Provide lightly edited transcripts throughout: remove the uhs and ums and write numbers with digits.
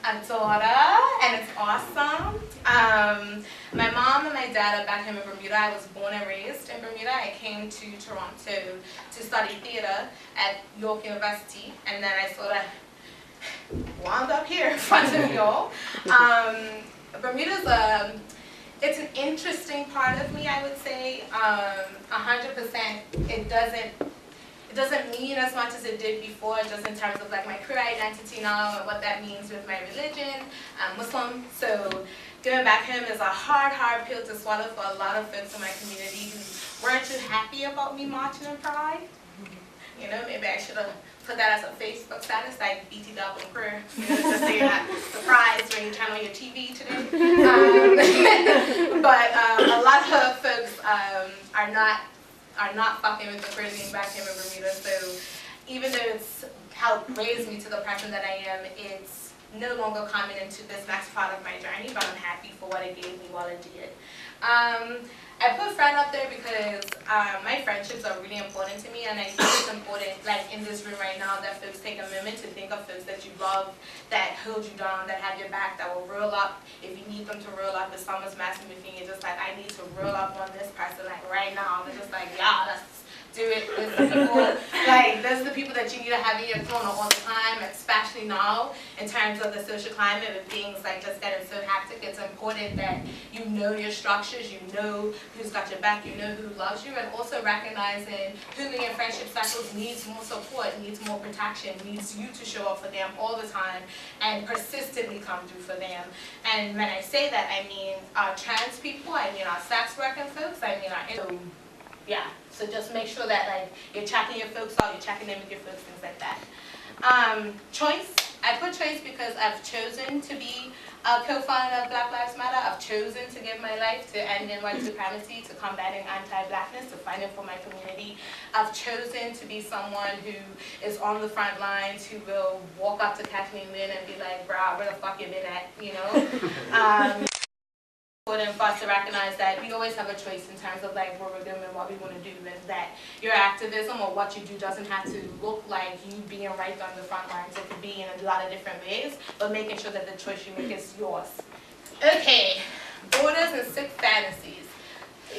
a daughter, and it's awesome. My mom and my dad are back home in Bermuda. I was born and raised in Bermuda. I came to Toronto to study theater at York University, and then I sort of wound up here in front of y'all. Bermuda's it's an interesting part of me, I would say. 100%, it doesn't mean as much as it did before, just in terms of like my queer identity now and what that means with my religion. I'm Muslim, so going back home is a hard pill to swallow for a lot of folks in my community who weren't too happy about me marching in Pride. You know, maybe I should have put that as a Facebook status, like BT Dub and queer, you know, just so you're not surprised when you turn on your TV today. But a lot of folks are not fucking with the queer thing back here in Bermuda. So even though it's helped raise me to the person that I am, it's no longer coming into this next part of my journey, but I'm happy for what it gave me while it did. I put friend up there because my friendships are really important to me, and I think it's important, like in this room right now, that folks take a moment to think of folks that you love, that hold you down, that have your back, that will roll up if you need them to roll up. If someone's messing with you, you're just like, I need to roll up on this person like right now. They're just like, yeah, let's do it. Those are the people, like those are the people that you need to have in your corner all the time, especially now in terms of the social climate with things like just getting so hectic. It's important that you know your structures, you know who's got your back, you know who loves you, and also recognizing who in your friendship circles needs more support, needs more protection, needs you to show up for them all the time and persistently come through for them. And when I say that, I mean our trans people, I mean our sex working folks, I mean our yeah, so just make sure that like you're checking your folks out, you're checking in with your folks, things like that. Choice, I put choice because I've chosen to be a co-founder of Black Lives Matter. I've chosen to give my life to ending white supremacy, to combating anti-blackness, to fighting for my community. I've chosen to be someone who is on the front lines, who will walk up to Kathleen Lynn and be like, bruh, where the fuck you been at, you know? Important for us to recognize that we always have a choice in terms of like what we're doing and what we want to do, and that your activism or what you do doesn't have to look like you being right on the front lines. It could be in a lot of different ways, but making sure that the choice you make is yours. Okay, borders and sick fantasies.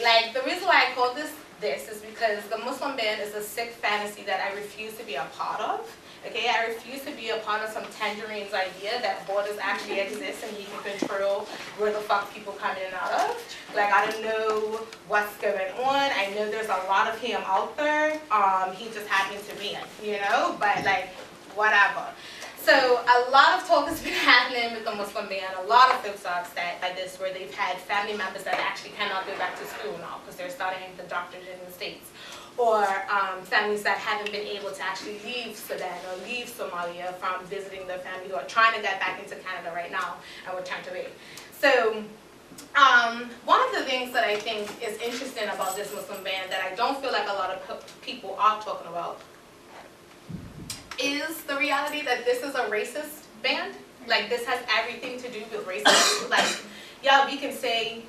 Like the reason why I call this is because the Muslim ban is a sick fantasy that I refuse to be a part of. Okay, I refuse to be a part of some Tangerine's idea that borders actually exist and he can control where the fuck people come in and out of. Like, I don't know what's going on. I know there's a lot of him out there. He just happens to be in, you know, but like, whatever. So a lot of talk has been happening with the Muslim ban. A lot of folks are upset by this, where they've had family members that actually cannot go back to school now because they're studying the doctorate in the States. Or families that haven't been able to actually leave Sudan or leave Somalia from visiting their family, who are trying to get back into Canada right now and were turned away. So one of the things that I think is interesting about this Muslim ban that I don't feel like a lot of people are talking about is the reality that this is a racist ban. Like, this has everything to do with racism. Like, yeah, we can say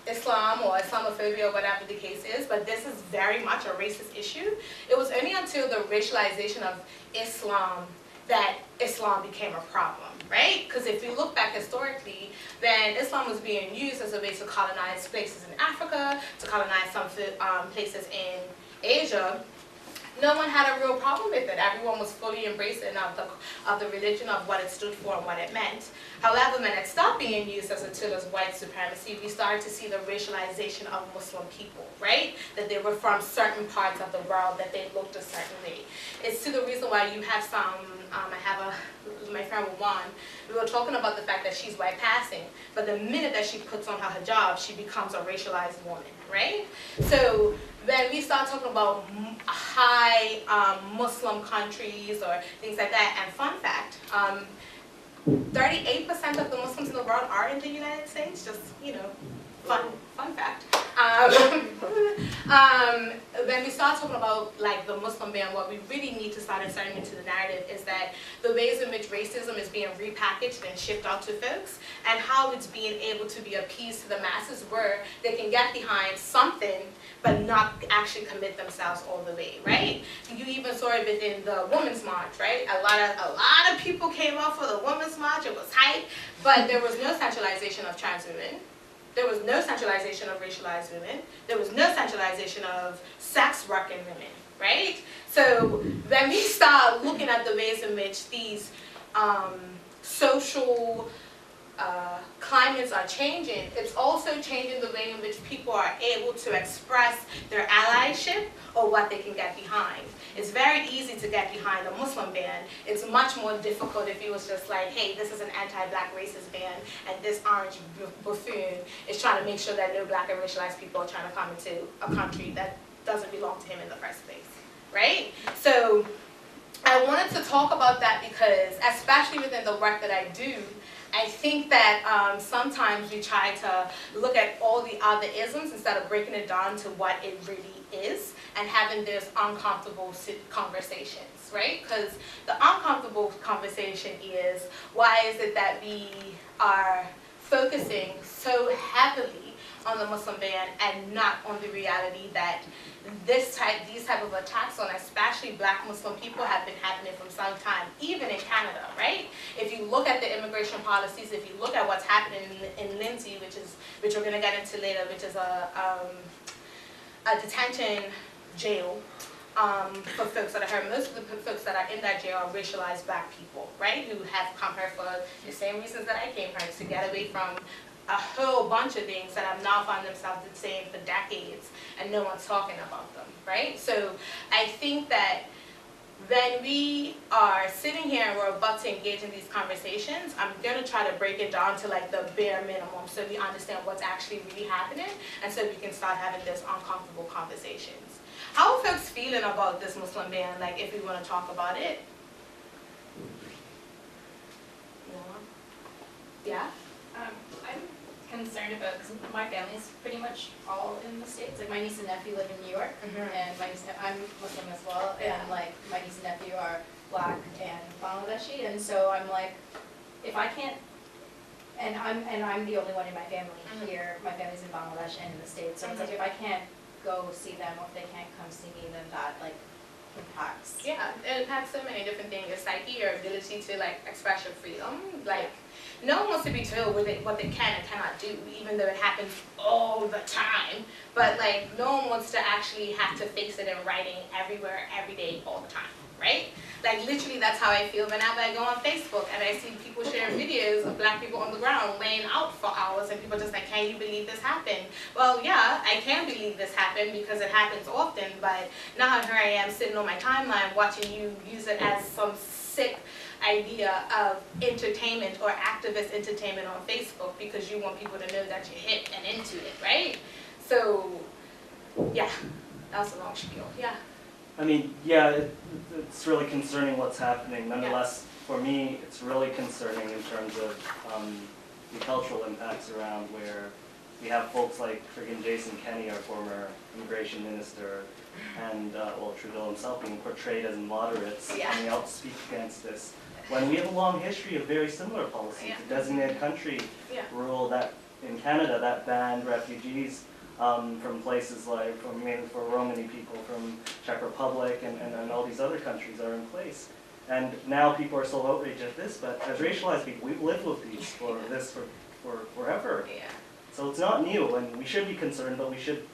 Islam or Islamophobia or whatever the case is, but this is very much a racist issue. It was only until the racialization of Islam that Islam became a problem, right? Because if you look back historically, then Islam was being used as a way to colonize places in Africa, to colonize some places in Asia. No one had a real problem with it. Everyone was fully embracing of the religion, of what it stood for and what it meant. However, when it stopped being used as a tool as white supremacy, we started to see the racialization of Muslim people, right? That they were from certain parts of the world, that they looked a certain way. It's to the reason why you have some, my friend Juan, we were talking about the fact that she's white passing, but the minute that she puts on her hijab, she becomes a racialized woman, right? So when we start talking about high Muslim countries or things like that, and fun fact, 38% of the Muslims in the world are in the United States, just, you know, Fun fact. When we start talking about like the Muslim ban, what we really need to start inserting into the narrative is that the ways in which racism is being repackaged and shipped out to folks, and how it's being able to be appeased to the masses where they can get behind something but not actually commit themselves all the way, right? You even saw it within the Women's March, right? A lot of people came out for the Women's March. It was hype, but there was no centralization of trans women. There was no centralization of racialized women. There was no centralization of sex working women, right? So when we start looking at the ways in which these social climates are changing, it's also changing the way in which people are able to express their allyship or what they can get behind. It's very easy to get behind a Muslim ban. It's much more difficult if it was just like, hey, this is an anti-black racist ban, and this orange buffoon is trying to make sure that no black and racialized people are trying to come into a country that doesn't belong to him in the first place, right? So I wanted to talk about that because, especially within the work that I do, I think that sometimes we try to look at all the other isms instead of breaking it down to what it really is and having those uncomfortable conversations, right? Because the uncomfortable conversation is, why is it that we are focusing so heavily on the Muslim ban and not on the reality that these type of attacks on especially black Muslim people have been happening from some time, even in Canada, right? If you look at the immigration policies, if you look at what's happening in Lindsay, which we're going to get into later, which is a detention jail for folks that are here. Most of the folks that are in that jail are racialized black people, right? Who have come here for the same reasons that I came here, to get away from a whole bunch of things that have now found themselves the same for decades, and no one's talking about them, right? So I think that when we are sitting here and we're about to engage in these conversations, I'm going to try to break it down to like the bare minimum so we understand what's actually really happening, and so we can start having those uncomfortable conversations. How are folks feeling about this Muslim ban, like if we want to talk about it? Yeah? I'm concerned about, because my family's pretty much all in the States. Like my niece and nephew live in New York, and I'm Muslim as well, and like my niece and nephew are black and Bangladeshi, and so I'm like, if I can't, and I'm the only one in my family here. My family's in Bangladesh and in the States, so it's like if I can't go see them or if they can't come see me, then that like impacts. Yeah, it impacts so many different things. Your psyche, your ability to like express your freedom, like. No one wants to be told what they can and cannot do, even though it happens all the time. But like, no one wants to actually have to face it in writing everywhere, every day, all the time, right? Like literally, that's how I feel whenever I go on Facebook and I see people sharing videos of black people on the ground laying out for hours, and people just like, can you believe this happened? Well, yeah, I can believe this happened because it happens often, but now here I am sitting on my timeline watching you use it as some sick idea of entertainment or activist entertainment on Facebook because you want people to know that you're hip and into it, right? So, yeah, that was a long spiel. Yeah. I mean, yeah, it's really concerning what's happening. Nonetheless, for me, it's really concerning in terms of the cultural impacts around where we have folks like friggin' Jason Kenney, our former immigration minister, and well, Trudeau himself being portrayed as moderates coming out to speak against this. When we have a long history of very similar policies, the designated country rule that in Canada that banned refugees from places like, mainly for Romani people from Czech Republic and all these other countries are in place. And now people are so outraged at this, but as racialized people, we've lived with these for forever. Yeah. So it's not new, and we should be concerned, but we should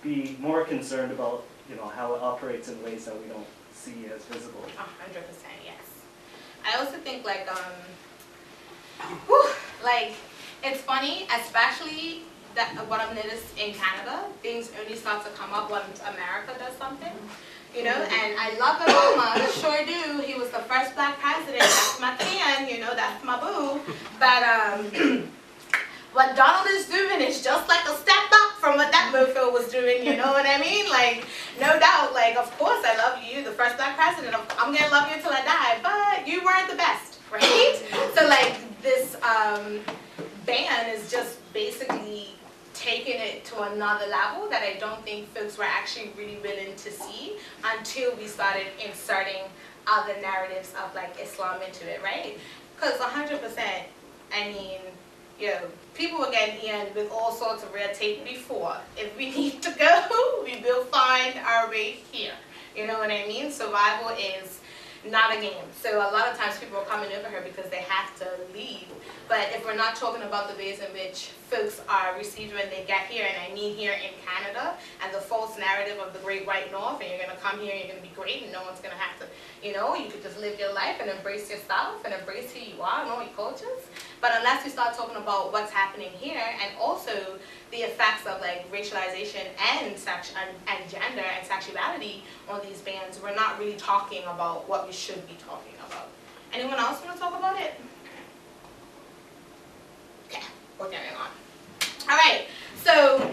be more concerned about, you know, how it operates in ways that we don't see as visible. 100%, yes. I also think like it's funny, especially that what I've noticed in Canada, things only start to come up when America does something. You know, and I love Obama, sure do. He was the first black president. That's my fan, you know, that's my boo. But what Donald is doing is just like a step up from what that mofo was doing, you know what I mean? Like, no doubt, like, of course I love you, the first black president. I'm gonna love you until I die, but you weren't the best, right? So like, this ban is just basically taken it to another level that I don't think folks were actually really willing to see until we started inserting other narratives of like Islam into it, right? Because 100%, I mean, you know, people will get in with all sorts of red tape before. If we need to go, we will find our way here. You know what I mean? Survival is not a game. So a lot of times people are coming over here because they have to leave. But if we're not talking about the ways in which folks are received when they get here, and I mean here in Canada, and the false narrative of the great white north, and you're going to come here and you're going to be great and no one's going to have to, you know, you could just live your life and embrace yourself and embrace who you are and all your cultures. But unless we start talking about what's happening here, and also the effects of like racialization and gender and sexuality on these bands, we're not really talking about what we should be talking about. Anyone else want to talk about it? Okay, we're carrying on. All right, so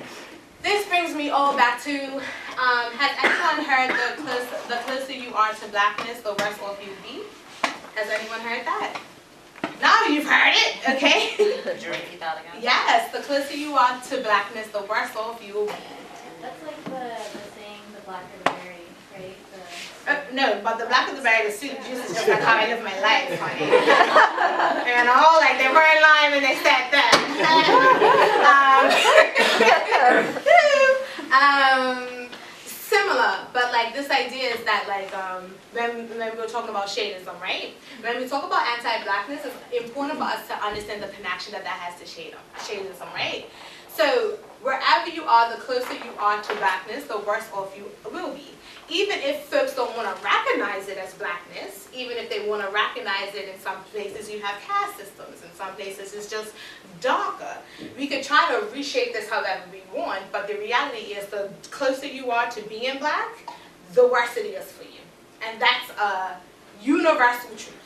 this brings me all back to, has anyone heard the closer you are to blackness, the worse off you'll be? Has anyone heard that? No, you've heard it, okay? Could you repeat that again? Yes, the closer you are to blackness, the worse off you will be. That's like the saying, the blacker the berry, right? No, but the blacker the berry, the sweeter the juice is just like how I live my life, honey. You know, like they were in line when they said that. Similar, but like this idea is that like when we're talking about shadism, right? When we talk about anti-blackness, it's important for us to understand the connection that has to shadism, right? So wherever you are, the closer you are to blackness, the worse off you will be. Even if folks don't want to recognize it as blackness, even if they want to recognize it, in some places you have caste systems, in some places it's just darker. We could try to reshape this however we want, but the reality is the closer you are to being black, the worse it is for you. And that's a universal truth.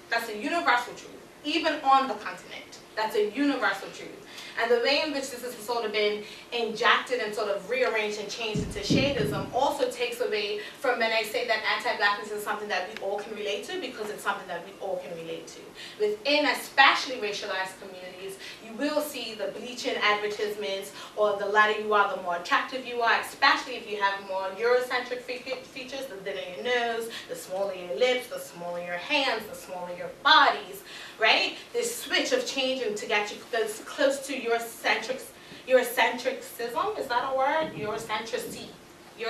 That's a universal truth. Even on the continent, that's a universal truth. And the way in which this has sort of been injected and sort of rearranged and changed into shadism also takes away from when I say that anti-blackness is something that we all can relate to, because it's something that we all can relate to. Within especially racialized communities, you will see the bleaching advertisements, or the lighter you are, the more attractive you are, especially if you have more Eurocentric features, the thinner your nose, the smaller your lips, the smaller your hands, the smaller your bodies, right? This switch of changing to get you close to Eurocentricism, is that a word? Eurocentricity. You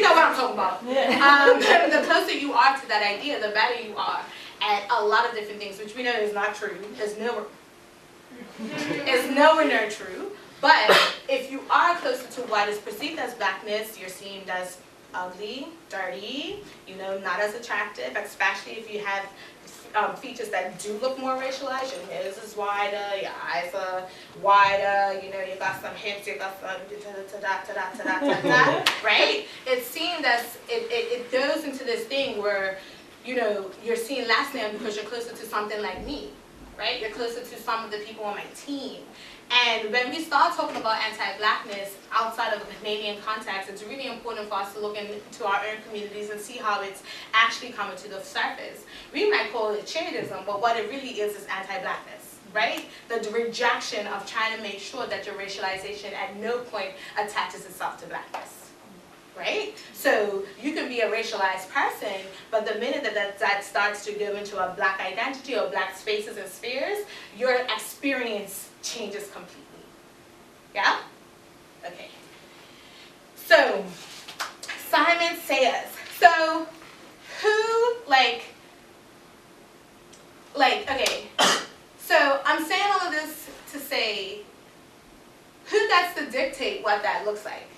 know what I'm talking about. The closer you are to that idea, the better you are at a lot of different things, which we know is not true, is nowhere near true. But if you are closer to what is perceived as blackness, you're seen as ugly, dirty, you know, not as attractive, especially if you have features that do look more racialized. Your nose is wider, your eyes are wider, you know, you got some hips, you got some right? It's seen as, it goes into this thing where, you know, you're seen less than because you're closer to something like me, right? You're closer to some of the people on my team. And when we start talking about anti-blackness outside of the Canadian context, it's really important for us to look into our own communities and see how it's actually coming to the surface. We might call it shadism, but what it really is anti-blackness, right? The rejection of trying to make sure that your racialization at no point attaches itself to blackness, right? So you can be a racialized person, but the minute that starts to go into a black identity or black spaces and spheres, your experience changes completely. Yeah? Okay. So, Simon says, so who, okay, so I'm saying all of this to say, who gets to dictate what that looks like?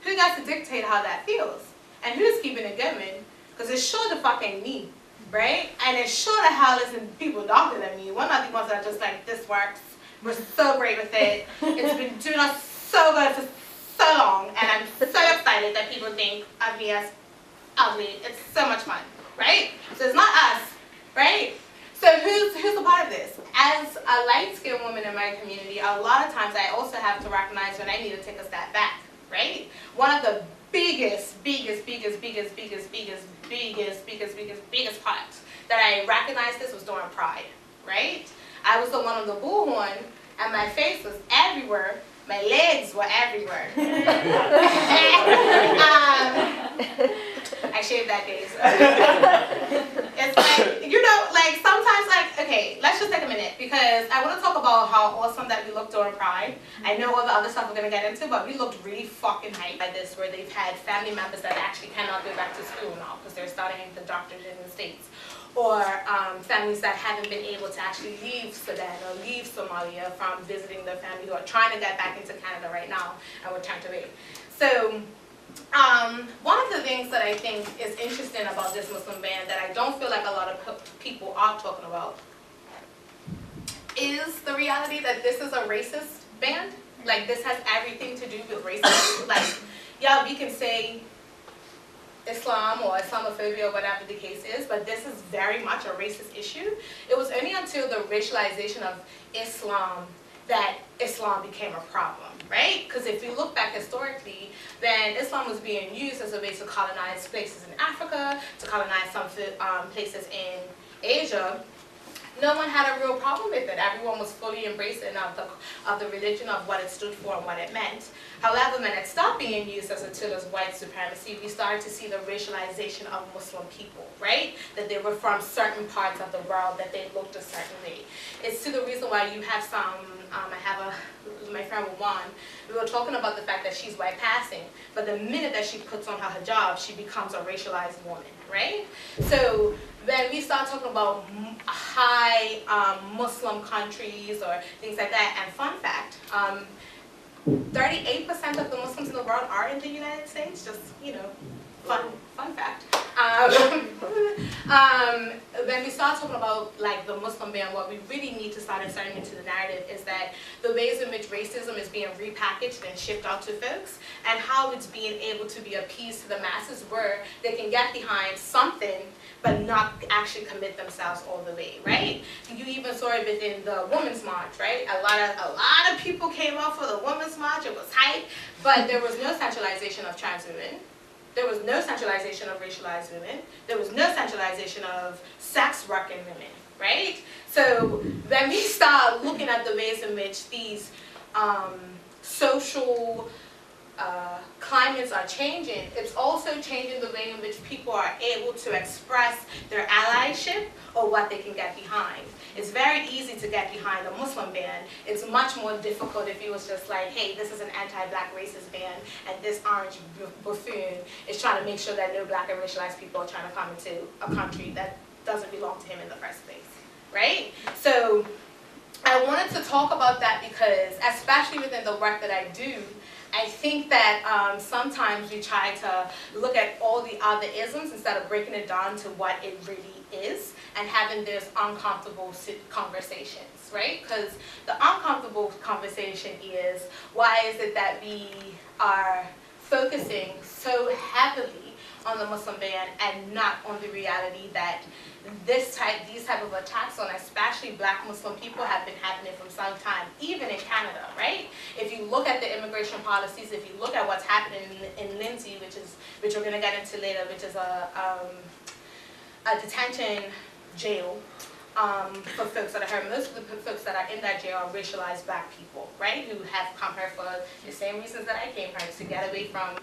Who gets to dictate how that feels? And who's keeping it going? Because it's sure the fuck ain't me. Right? And it's sure the hell isn't people darker than me. We're not the ones that are just like, this works. We're so great with it. It's been doing us so good for so long. And I'm so excited that people think of me as ugly. It's so much fun. Right? So it's not us. Right? So who's a part of this? As a light-skinned woman in my community, a lot of times I also have to recognize when I need to take a step back. Right? One of the biggest part that I recognized this was during Pride, right? I was the one on the bullhorn, and my face was everywhere. My legs were everywhere. I shaved that day, so. It's like, you know, like sometimes, like, okay, let's just take a minute, because I want to talk about how awesome that we looked during Pride. I know all the other stuff we're going to get into, but we looked really fucking hype by this, where they've had family members that actually cannot go back to school now because they're starting the doctorate in the States. Or families that haven't been able to actually leave Sudan or leave Somalia from visiting their family, who are trying to get back into Canada right now and were turned away. So one of the things that I think is interesting about this Muslim ban that I don't feel like a lot of people are talking about is the reality that this is a racist ban. Like, this has everything to do with racism. Like, yeah, we can say Islam or Islamophobia or whatever the case is, but this is very much a racist issue. It was only until the racialization of Islam that Islam became a problem, right? Because if you look back historically, then Islam was being used as a way to colonize places in Africa, to colonize some places in Asia. No one had a real problem with it. Everyone was fully embracing of the religion, of what it stood for and what it meant. However, when it stopped being used as a tool of white supremacy, we started to see the racialization of Muslim people, right? That they were from certain parts of the world, that they looked a certain way. It's to the reason why you have some, my friend Juan, we were talking about the fact that she's white passing, but the minute that she puts on her hijab, she becomes a racialized woman, right? So when we start talking about high Muslim countries or things like that, and fun fact, 38% of the Muslims in the world are in the United States, just, you know, fun fact. When we start talking about like the Muslim ban, what we really need to start inserting into the narrative is that the ways in which racism is being repackaged and shipped out to folks, and how it's being able to be appeased to the masses, where they can get behind something but not actually commit themselves all the way, right? You even saw it within the Women's March, right? A lot of people came out for the Women's March. It was hype, but there was no centralization of trans women. There was no centralization of racialized women. There was no centralization of sex working women, right? So when we start looking at the ways in which these social climates are changing, it's also changing the way in which people are able to express their allyship or what they can get behind. It's very easy to get behind a Muslim ban. It's much more difficult if it was just like, hey, this is an anti-black racist ban, and this orange buffoon is trying to make sure that no black and racialized people are trying to come into a country that doesn't belong to him in the first place, right? So I wanted to talk about that because, especially within the work that I do, I think that sometimes we try to look at all the other isms instead of breaking it down to what it really is and having this uncomfortable conversations, right? Because the uncomfortable conversation is, why is it that we are focusing so heavily on the Muslim ban and not on the reality that these type of attacks on especially black Muslim people have been happening from some time, even in Canada, right? If you look at the immigration policies, if you look at what's happening in Lindsay, which we're going to get into later, which is a detention jail for folks that are here. Most of the folks that are in that jail are racialized black people, right? Who have come here for the same reasons that I came here, to get away from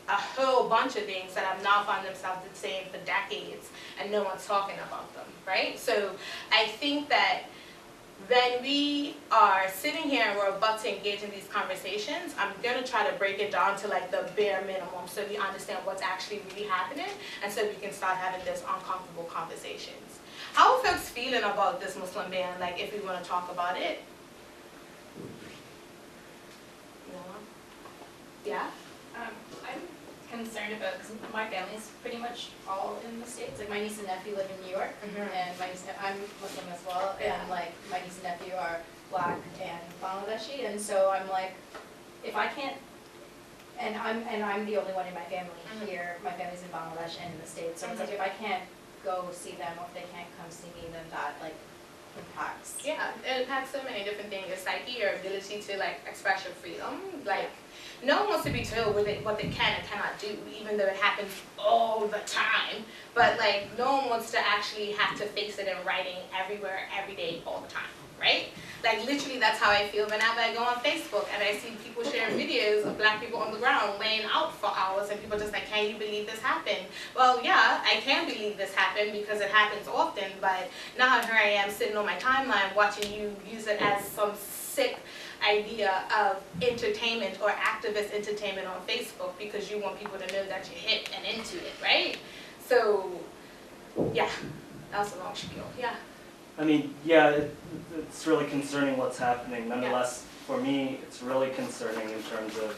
a whole bunch of things that have now found themselves the same for decades, and no one's talking about them, right? So I think that when we are sitting here and we're about to engage in these conversations, I'm going to try to break it down to like the bare minimum so we understand what's actually really happening, and so we can start having this uncomfortable conversations. How are folks feeling about this Muslim ban, like if we want to talk about it? Yeah? I'm concerned about, because my family's pretty much all in the States. Like my niece and nephew live in New York, and I'm Muslim as well, and like my niece and nephew are black and Bangladeshi, and so I'm like, if I can't, and I'm the only one in my family here. My family's in Bangladesh and in the States, so it's like if I can't go see them or if they can't come see me, then that like impacts. Yeah, it impacts so many different things. Your psyche, your ability to like express your freedom, like. No one wants to be told what they can and cannot do, even though it happens all the time. but like no one wants to actually have to face it in writing everywhere, every day, all the time, right? Like literally that's how I feel whenever I go on Facebook and I see people sharing videos of black people on the ground laying out for hours and people just like, can you believe this happened? Well, yeah, I can believe this happened because it happens often, but now here I am sitting on my timeline watching you use it as some sick idea of entertainment or activist entertainment on Facebook because you want people to know that you're hip and into it, right? So, yeah, that was a long spiel, yeah. I mean, yeah, it's really concerning what's happening. Nonetheless, for me, it's really concerning in terms of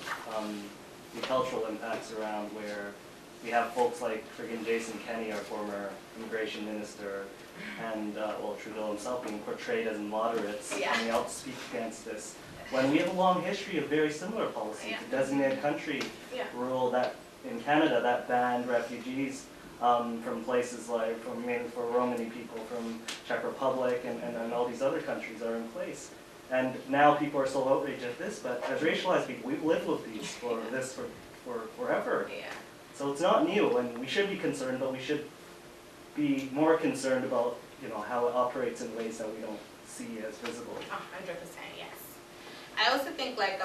the cultural impacts around where we have folks like friggin' Jason Kenney, our former immigration minister, and well, Trudeau himself being portrayed as moderates coming out to speak against this. When we have a long history of very similar policies, the designated country rule that in Canada that banned refugees from places like, mainly for Romani people from Czech Republic and all these other countries are in place. And now people are so outraged at this, but as racialized people, we've lived with these for forever. Yeah. So it's not new, and we should be concerned, but we should be more concerned about, you know, how it operates in ways that we don't see as visible. 100%, yes. I also think like,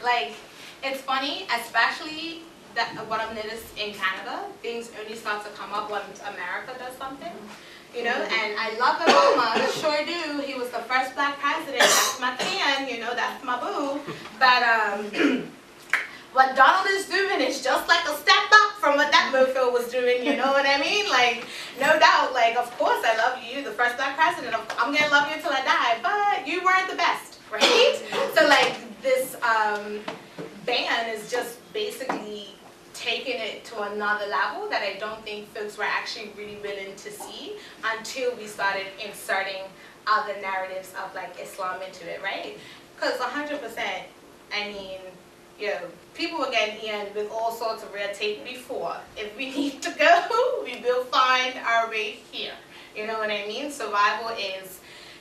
like it's funny, especially that what I've noticed in Canada, things only start to come up when America does something, you know, and I love Obama, I sure do, he was the first black president, that's my fan, you know, that's my boo, but what Donald is doing is just like a step up from what that mofo was doing, you know what I mean? Like, no doubt, like, of course I love you, the first black president, I'm gonna love you until I die, but you weren't the best, right? So like, this ban is just basically taking it to another level that I don't think folks were actually really willing to see until we started inserting other narratives of like Islam into it, right? Because 100%, I mean, you know, people were getting in with all sorts of red tape before. If we need to go, we will find our way here. You know what I mean? Survival is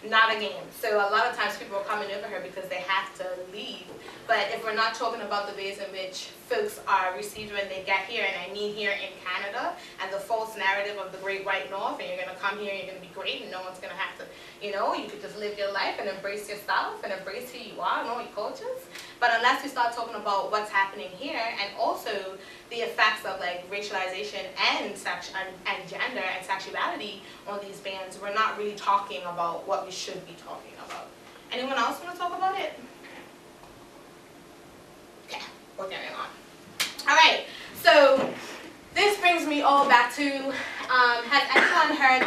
not a game. So a lot of times people are coming over here because they have to leave. But if we're not talking about the ways in which folks are received when they get here, and I mean here in Canada, and the false narrative of the great white north, and you're going to come here and you're going to be great and no one's going to have to, you know, you could just live your life and embrace yourself and embrace who you are and all your cultures. But unless we start talking about what's happening here and also the effects of like racialization and gender and sexuality on these bands, we're not really talking about what we should be talking about. Anyone else want to talk about it? Okay, we're carrying on. All right, so this brings me all back to, has anyone heard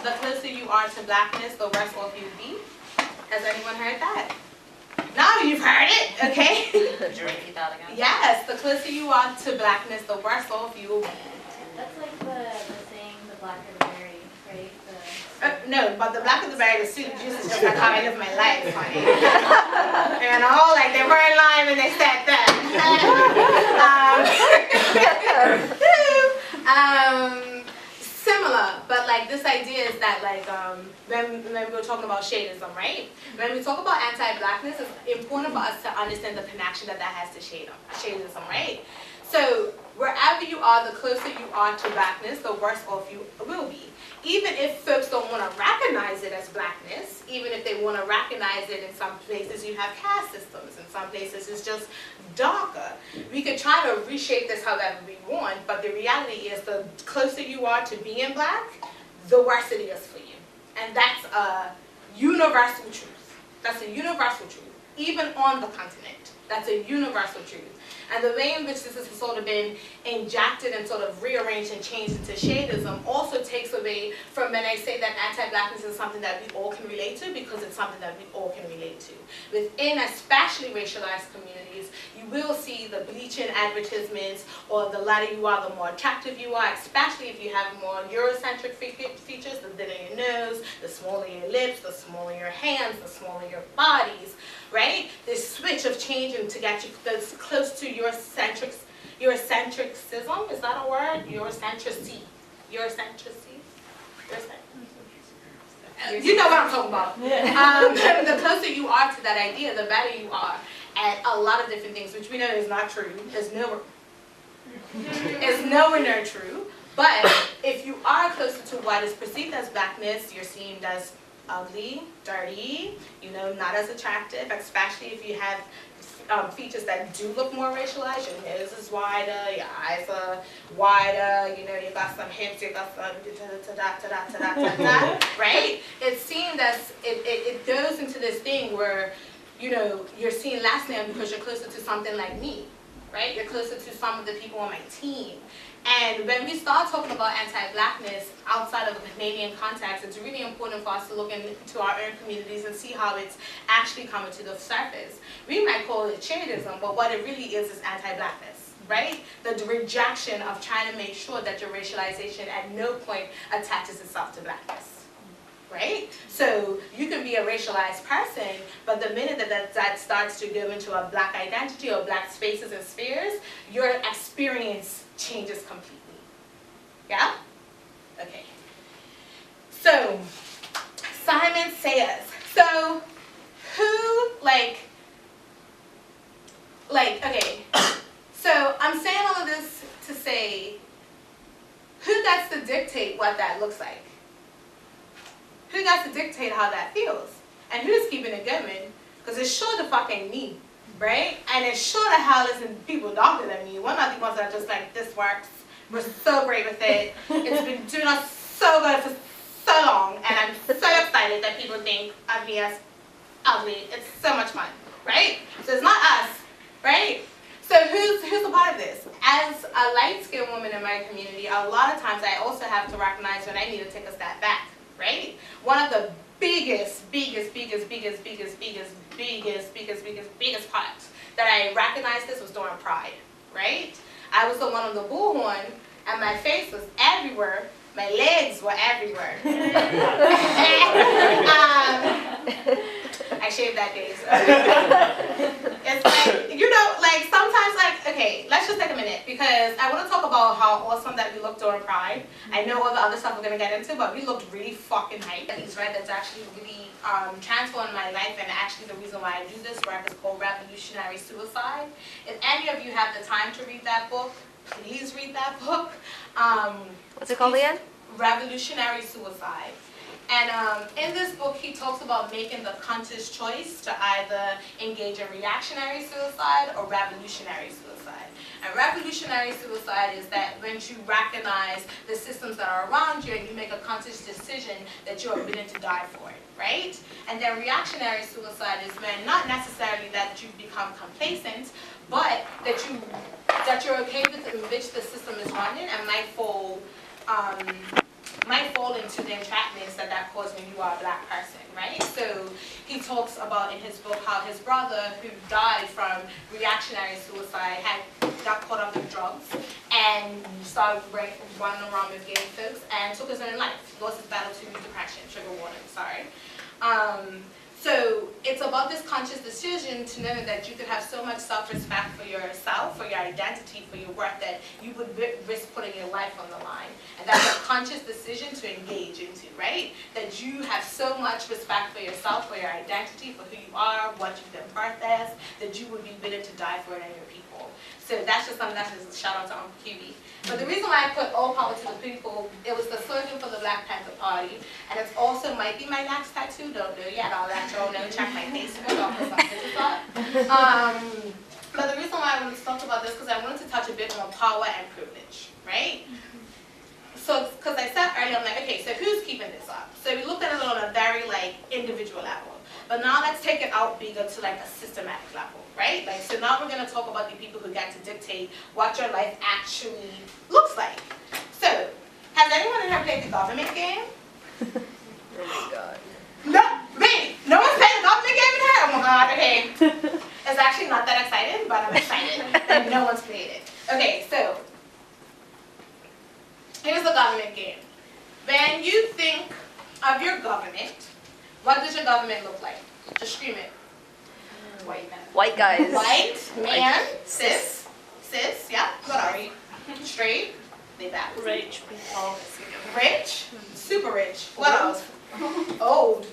the closer you are to blackness, the worse off you'll be? Has anyone heard that? No, you've heard it, okay? Could you repeat that again? Yes, the closer you are to blackness, the worse off you will be. That's like the saying, the blacker the berry, right? No, but the blacker the berry, the sweeter the juice is just like how I live my life, honey. You know, like they were in line and they said that. Similar, but like this idea is that like when we were talking about shadism, right? When we talk about anti-blackness, it's important for us to understand the connection that has to shadism, right? So wherever you are, the closer you are to blackness, the worse off you will be. Even if folks don't want to recognize it as blackness, even if they want to recognize it in some places you have caste systems, in some places it's just darker. We could try to reshape this however we want, but the reality is the closer you are to being black, the worse it is for you. And that's a universal truth. That's a universal truth. Even on the continent, that's a universal truth. And the way in which this has sort of been injected and sort of rearranged and changed into shadism also takes away from when I say that anti-blackness is something that we all can relate to, because it's something that we all can relate to. Within especially racialized communities, you will see the bleaching advertisements, or the lighter you are, the more attractive you are, especially if you have more Eurocentric features, the thinner your nose, the smaller your lips, the smaller your hands, the smaller your bodies, right? This switch of changing to get you close to Eurocentricism, is that a word? Eurocentricity. You know what I'm talking about. The closer you are to that idea, the better you are at a lot of different things, which we know is not true. It's nowhere near true. But if you are closer to what is perceived as blackness, you're seen as ugly, dirty, you know, not as attractive, especially if you have features that do look more racialized. Your nose is wider, your eyes are wider, you know, you got some hips, you got some right? It's seen as, it goes into this thing where, you know, you're seen less than because you're closer to something like me, right? You're closer to some of the people on my team. And when we start talking about anti-blackness outside of the Canadian context, it's really important for us to look into our own communities and see how it's actually coming to the surface. We might call it cheerism, but what it really is anti-blackness, right? The rejection of trying to make sure that your racialization at no point attaches itself to blackness, right? So you can be a racialized person, but the minute that starts to go into a black identity or black spaces and spheres, your experience changes completely. Yeah? Okay. So, Simon Says. So, who, okay. So, I'm saying all of this to say, who gets to dictate what that looks like? Who gets to dictate how that feels? And who's keeping it going? Because it's sure the fuck ain't me. Right? And it sure the hell isn't people darker than me. We're not the ones that are just like, this works. We're so great with it. It's been doing us so good for so long. And I'm so excited that people think of me as ugly. It's so much fun. Right? So it's not us. Right? So who's a part of this? As a light-skinned woman in my community, a lot of times I also have to recognize when I need to take a step back. Right? One of the biggest part that I recognized this was during Pride, right? I was the one on the bullhorn, and my face was everywhere. My legs were everywhere. I shaved that day, so. It's like, you know, like sometimes, like, okay, let's just take a minute, because I want to talk about how awesome that we looked during Pride. I know all the other stuff we're going to get into, but we looked really fucking hype. Right? That's actually really transformed my life, and actually the reason why I do this work is called Revolutionary Suicide. If any of you have the time to read that book, please read that book. What's it called again? Revolutionary Suicide. And in this book, he talks about making the conscious choice to either engage in reactionary suicide or revolutionary suicide. And revolutionary suicide is that when you recognize the systems that are around you and you make a conscious decision that you're willing to die for it, right? And then reactionary suicide is when not necessarily that you become complacent, but that you're okay with in which the system is running and might fall into the entrapments that cause when you are a black person, right? So he talks about in his book how his brother, who died from reactionary suicide, got caught up in drugs and started running around with gay folks and took his own life. Lost his battle to depression, trigger warning, sorry. So it's about this conscious decision to know that you could have so much self-respect for yourself, for your identity, for your work, that you would risk putting your life on the line. And that's a conscious decision to engage into, right? That you have so much respect for yourself, for your identity, for who you are, what you've been birthed as, that you would be willing to die for it and your people. So that's just something that's just a shout out to Uncle QB. But the reason why I put all power to the people, it was the slogan for the Black Panther Party, and it also might be my next tattoo, don't know yet, I'll let y'all know, check my Facebook, I'll put some pictures up. But the reason why I wanted to talk about this, because I wanted to touch a bit on power and privilege, right? So, because I said earlier, I'm like, okay, so who's keeping this up? So we looked at it on a very, individual level. But now let's take it out bigger to, a systematic level, right? So now we're going to talk about the people who get to dictate what your life actually looks like. So, has anyone in here played the government game? Oh my god. No, wait, no one's played the government game in here? Oh my god, okay. It's actually not that exciting, but I'm excited that no one's played it. Okay, so, here's the government game. When you think of your government, what does your government look like? Just scream it. White men. White guys. White, man, cis, yeah, what else? Straight, they back. Rich people. Rich, super rich. What else? Old.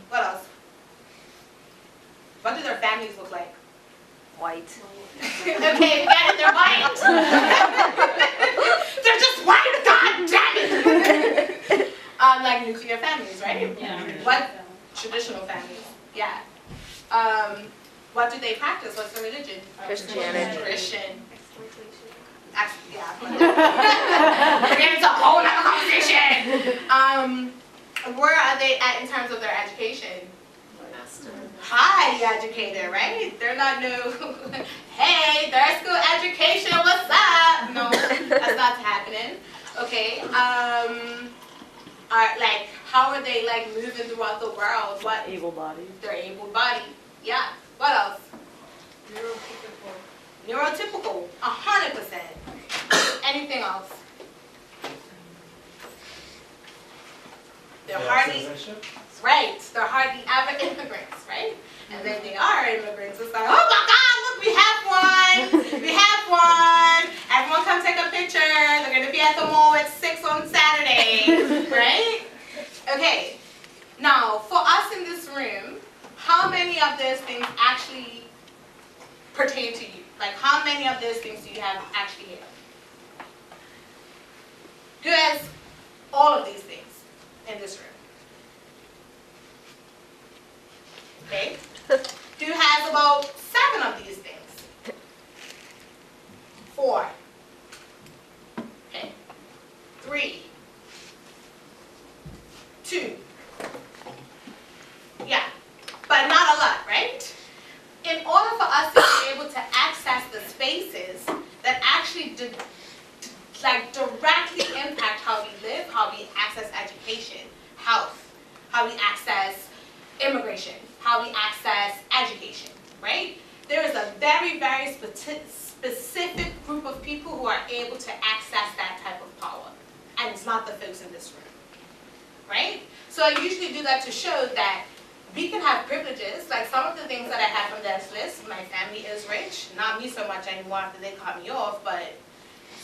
What else? What do their families look like? White. Okay, we got it, they're white. traditional families. Yeah. What do they practice? What's the religion? Christianity. Christian. Actually, yeah. We're getting into a whole other conversation. Where are they at in terms of their education? Highly educated, right? They're not hey, third school education, what's up? No, that's not happening. Okay. How are they like moving throughout the world? What? Able-bodied. They're able-bodied. Yeah. What else? Neurotypical. 100%. Anything else? They're hardly, right, they're hardly ever immigrants, right? And then they are immigrants. It's like, oh my God, look, we have one. We have one. Everyone come take a picture. They're going to be at the mall at 6 on Saturday, right? Okay. Now, for us in this room, how many of those things actually pertain to you? Like, how many of those things do you have actually here? Who has all of these things in this room? Okay. Who has about 7 of these things? 4. Okay. 3. 2. Yeah. But not a lot, right? In order for us to be able to access the spaces that actually directly impact how we live, how we access education, health, how we access immigration, how we access education, right? There is a very, very specific group of people who are able to access that type of power. And it's not the folks in this room, right? So I usually do that to show that we can have privileges, like some of the things that I have from this list. My family is rich, not me so much anymore after they cut me off, but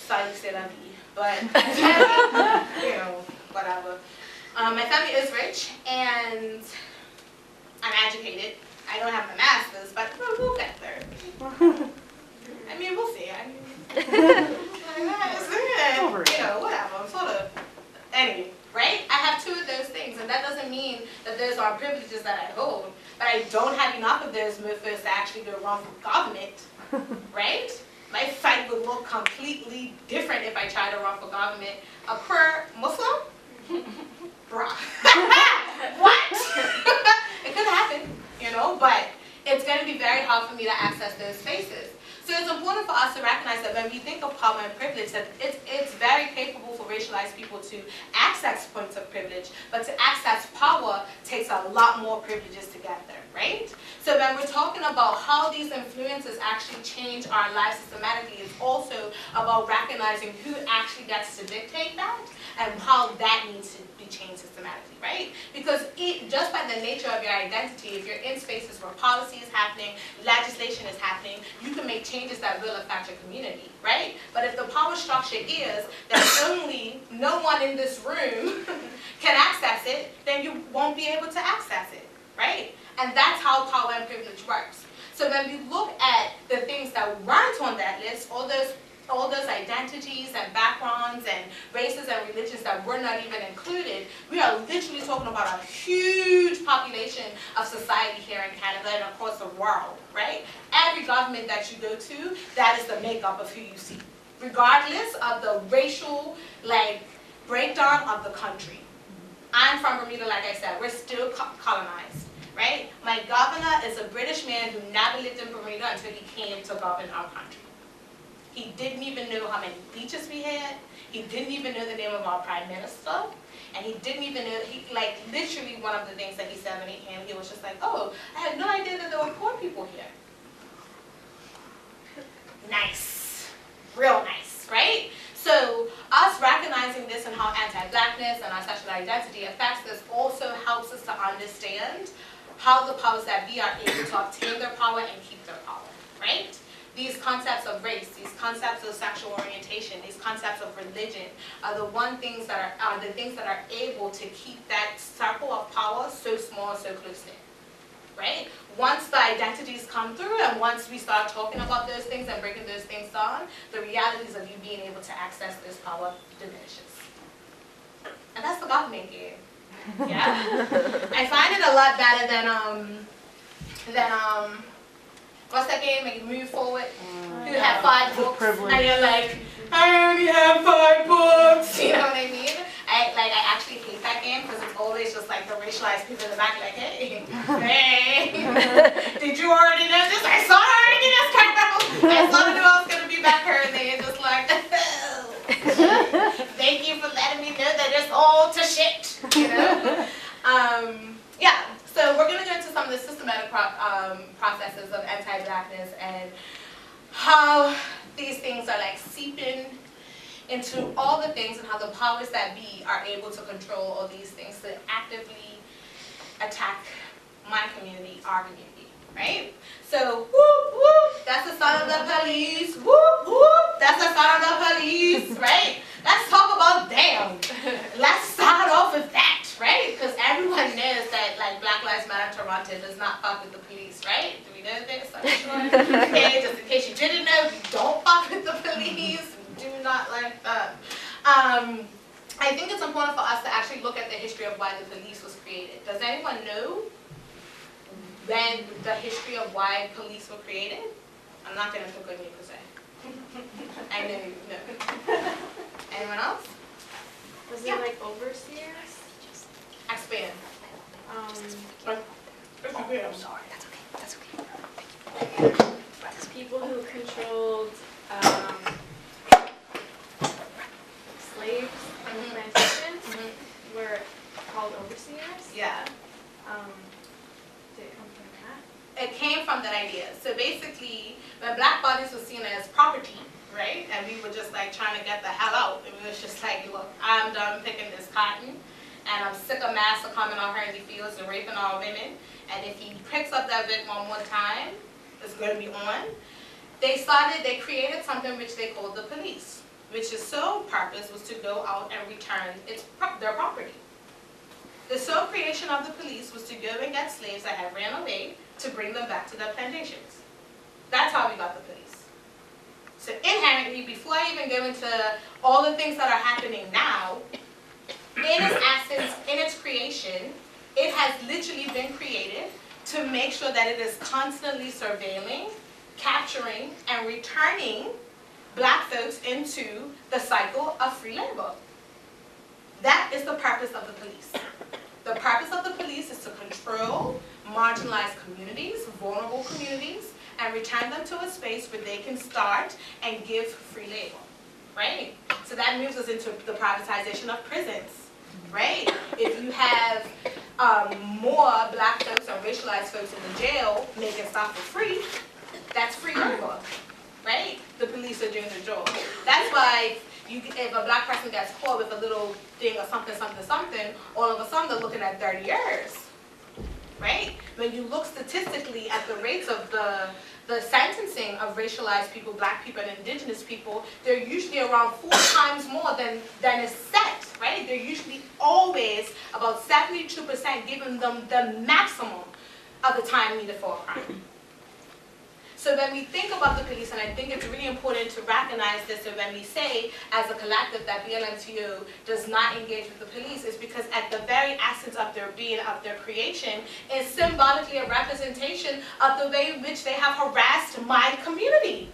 sorry, c'est la vie. But you know, whatever. My family is rich, and I'm educated. I don't have my master's, but we'll get there. I mean, we'll see. I mean, you know, whatever. I'm sort of, anyway, right? I have 2 of those things, and that doesn't mean that those are privileges that I hold, but I don't have enough of those mofos to actually go run for government, right? My fight would look completely different if I tried to run for government. A queer Muslim? Bruh. What? It could happen, you know, but it's going to be very hard for me to access those spaces. So it's important for us to recognize that when we think of power and privilege, that it's very capable for racialized people to access points of privilege, but to access power takes a lot more privileges to get there, right? So when we're talking about how these influences actually change our lives systematically, it's also about recognizing who actually gets to dictate that and how that needs to be changed systematically, right? Because just by the nature of your identity, if you're in spaces where policy is happening, legislation is happening, you can make changes that will affect your community, right? But if the power structure is that only no one in this room can access it, then you won't be able to access it, right? And that's how power and privilege works. So when we look at the things that weren't on that list, all those identities and backgrounds and races and religions that were not even included, we are literally talking about a huge population of society here in Canada and across the world, right? Every government that you go to, that is the makeup of who you see, regardless of the racial breakdown of the country. I'm from Bermuda, like I said, we're still colonized, right? My governor is a British man who never lived in Bermuda until he came to govern our country. He didn't even know how many beaches we had. He didn't even know the name of our prime minister. And he didn't even know, literally one of the things that he said when he came, he was just like, oh, I had no idea that there were poor people here. Nice. Real nice, right? So us recognizing this and how anti-blackness and our sexual identity affects this also helps us to understand how the powers that be are able to obtain their power and keep their power, right? These concepts of race, these concepts of sexual orientation, these concepts of religion are the things that are able to keep that circle of power so small, so close-knit, right? Once the identities come through and once we start talking about those things and breaking those things down, the realities of you being able to access this power diminishes. And that's the government game. Yeah. I find it a lot better than what's that game? Like Move Forward. You have 5 books, and you're like, I only have 5 books. You know what I mean? I actually hate that game because it's always just like the racialized people in the back, like, hey, did you already know this? I saw it already, this girl. I saw I knew I was gonna be back here, and they're just like, thank you for letting me know that it's all to shit. You know? Yeah. So we're gonna go into some of the systematic processes of anti-blackness and how these things are like seeping into all the things and how the powers that be are able to control all these things to actively attack my community, our community, right? So, whoop, whoop, that's the sound of the police, whoop, whoop, that's the sound of the police, right? Let's talk about them. Let's start off with that, right? Because everyone knows that like Black Lives Matter Toronto does not fuck with the police, right? Do we know this? I'm sure. Okay, just in case you didn't know, we don't fuck with the police. We do not like that. I think it's important for us to actually look at the history of why the police was created. Does anyone know when the history of why police were created? I'm not going to pick on you per se. I know you know. Anyone else? Was it like overseers? Expand. I'm sorry. That's okay. People who controlled slaves on the plantations were called overseers. Yeah. Did it come from that? It came from that idea. So basically, when black bodies were seen as property, right? And we were just like trying to get the hell out. And we was just like, look, I'm done picking this cotton. And I'm sick of massa coming on her in the fields and raping all women. And if he picks up that bit one more time, it's going to be on. They created something which they called the police, which its sole purpose was to go out and return their property. The sole creation of the police was to go and get slaves that had ran away to bring them back to their plantations. That's how we got the police. So inherently, before I even go into all the things that are happening now, in its essence, in its creation, it has literally been created to make sure that it is constantly surveilling, capturing, and returning black folks into the cycle of free labor. That is the purpose of the police. The purpose of the police is to control marginalized communities, vulnerable communities, and return them to a space where they can start and give free labor, right? So that moves us into the privatization of prisons, right? If you have more black folks or racialized folks in the jail making stuff for free, that's free labor, right? The police are doing their job. That's why if a black person gets caught with a little thing or something, all of a sudden they're looking at 30 years, right? When you look statistically at the rates of the sentencing of racialized people, black people, and indigenous people, they're usually around 4 times more than is set, right? They're usually always about 72% giving them the maximum of the time needed for a crime. So when we think about the police, and I think it's really important to recognize this, and when we say as a collective that BLMTO does not engage with the police, is because at the very essence of their being, of their creation, is symbolically a representation of the way in which they have harassed my community.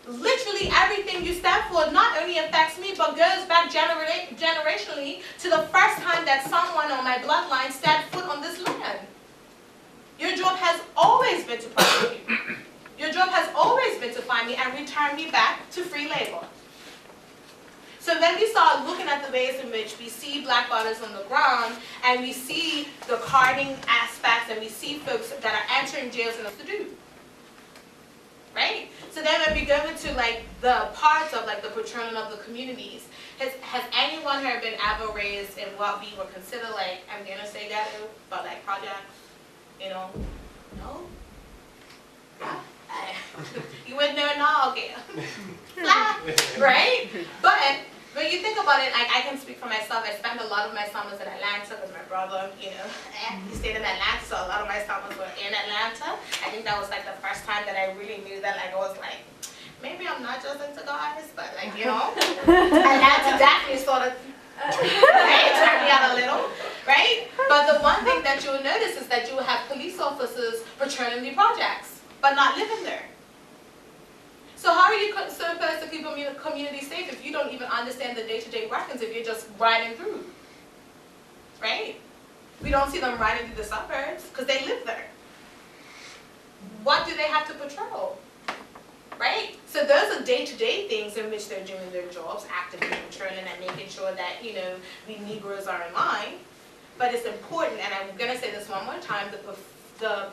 Literally everything you stand for not only affects me, but goes back generationally to the first time that someone on my bloodline stepped foot on this land. Your job has always been to prosecute me. Your job has always been to find me and return me back to free labor. So when we start looking at the ways in which we see black bodies on the ground, and we see the carding aspects, and we see folks that are entering jails and to do, right? So then when we go into like the parts of like the patroning of the communities, has anyone here been ever raised in what we would consider like, I'm gonna say ghetto, but like projects? You know, no? Yeah. You wouldn't know now, okay. Right? But when you think about it, I can speak for myself. I spent a lot of my summers in Atlanta with my brother, you know. He stayed in Atlanta, so a lot of my summers were in Atlanta. I think that was like the first time that I really knew that like I was like, maybe I'm not just into guys, but like, you know. Atlanta definitely sort of turned me out a little. that you will have police officers patrolling the projects, but not living there. So how are you supposed to keep a community safe if you don't even understand the day-to-day workings, if you're just riding through, right? We don't see them riding through the suburbs because they live there. What do they have to patrol, right? So those are day-to-day things in which they're doing their jobs, actively patrolling and making sure that, you know, we Negroes are in line. But it's important, and I'm going to say this one more time, the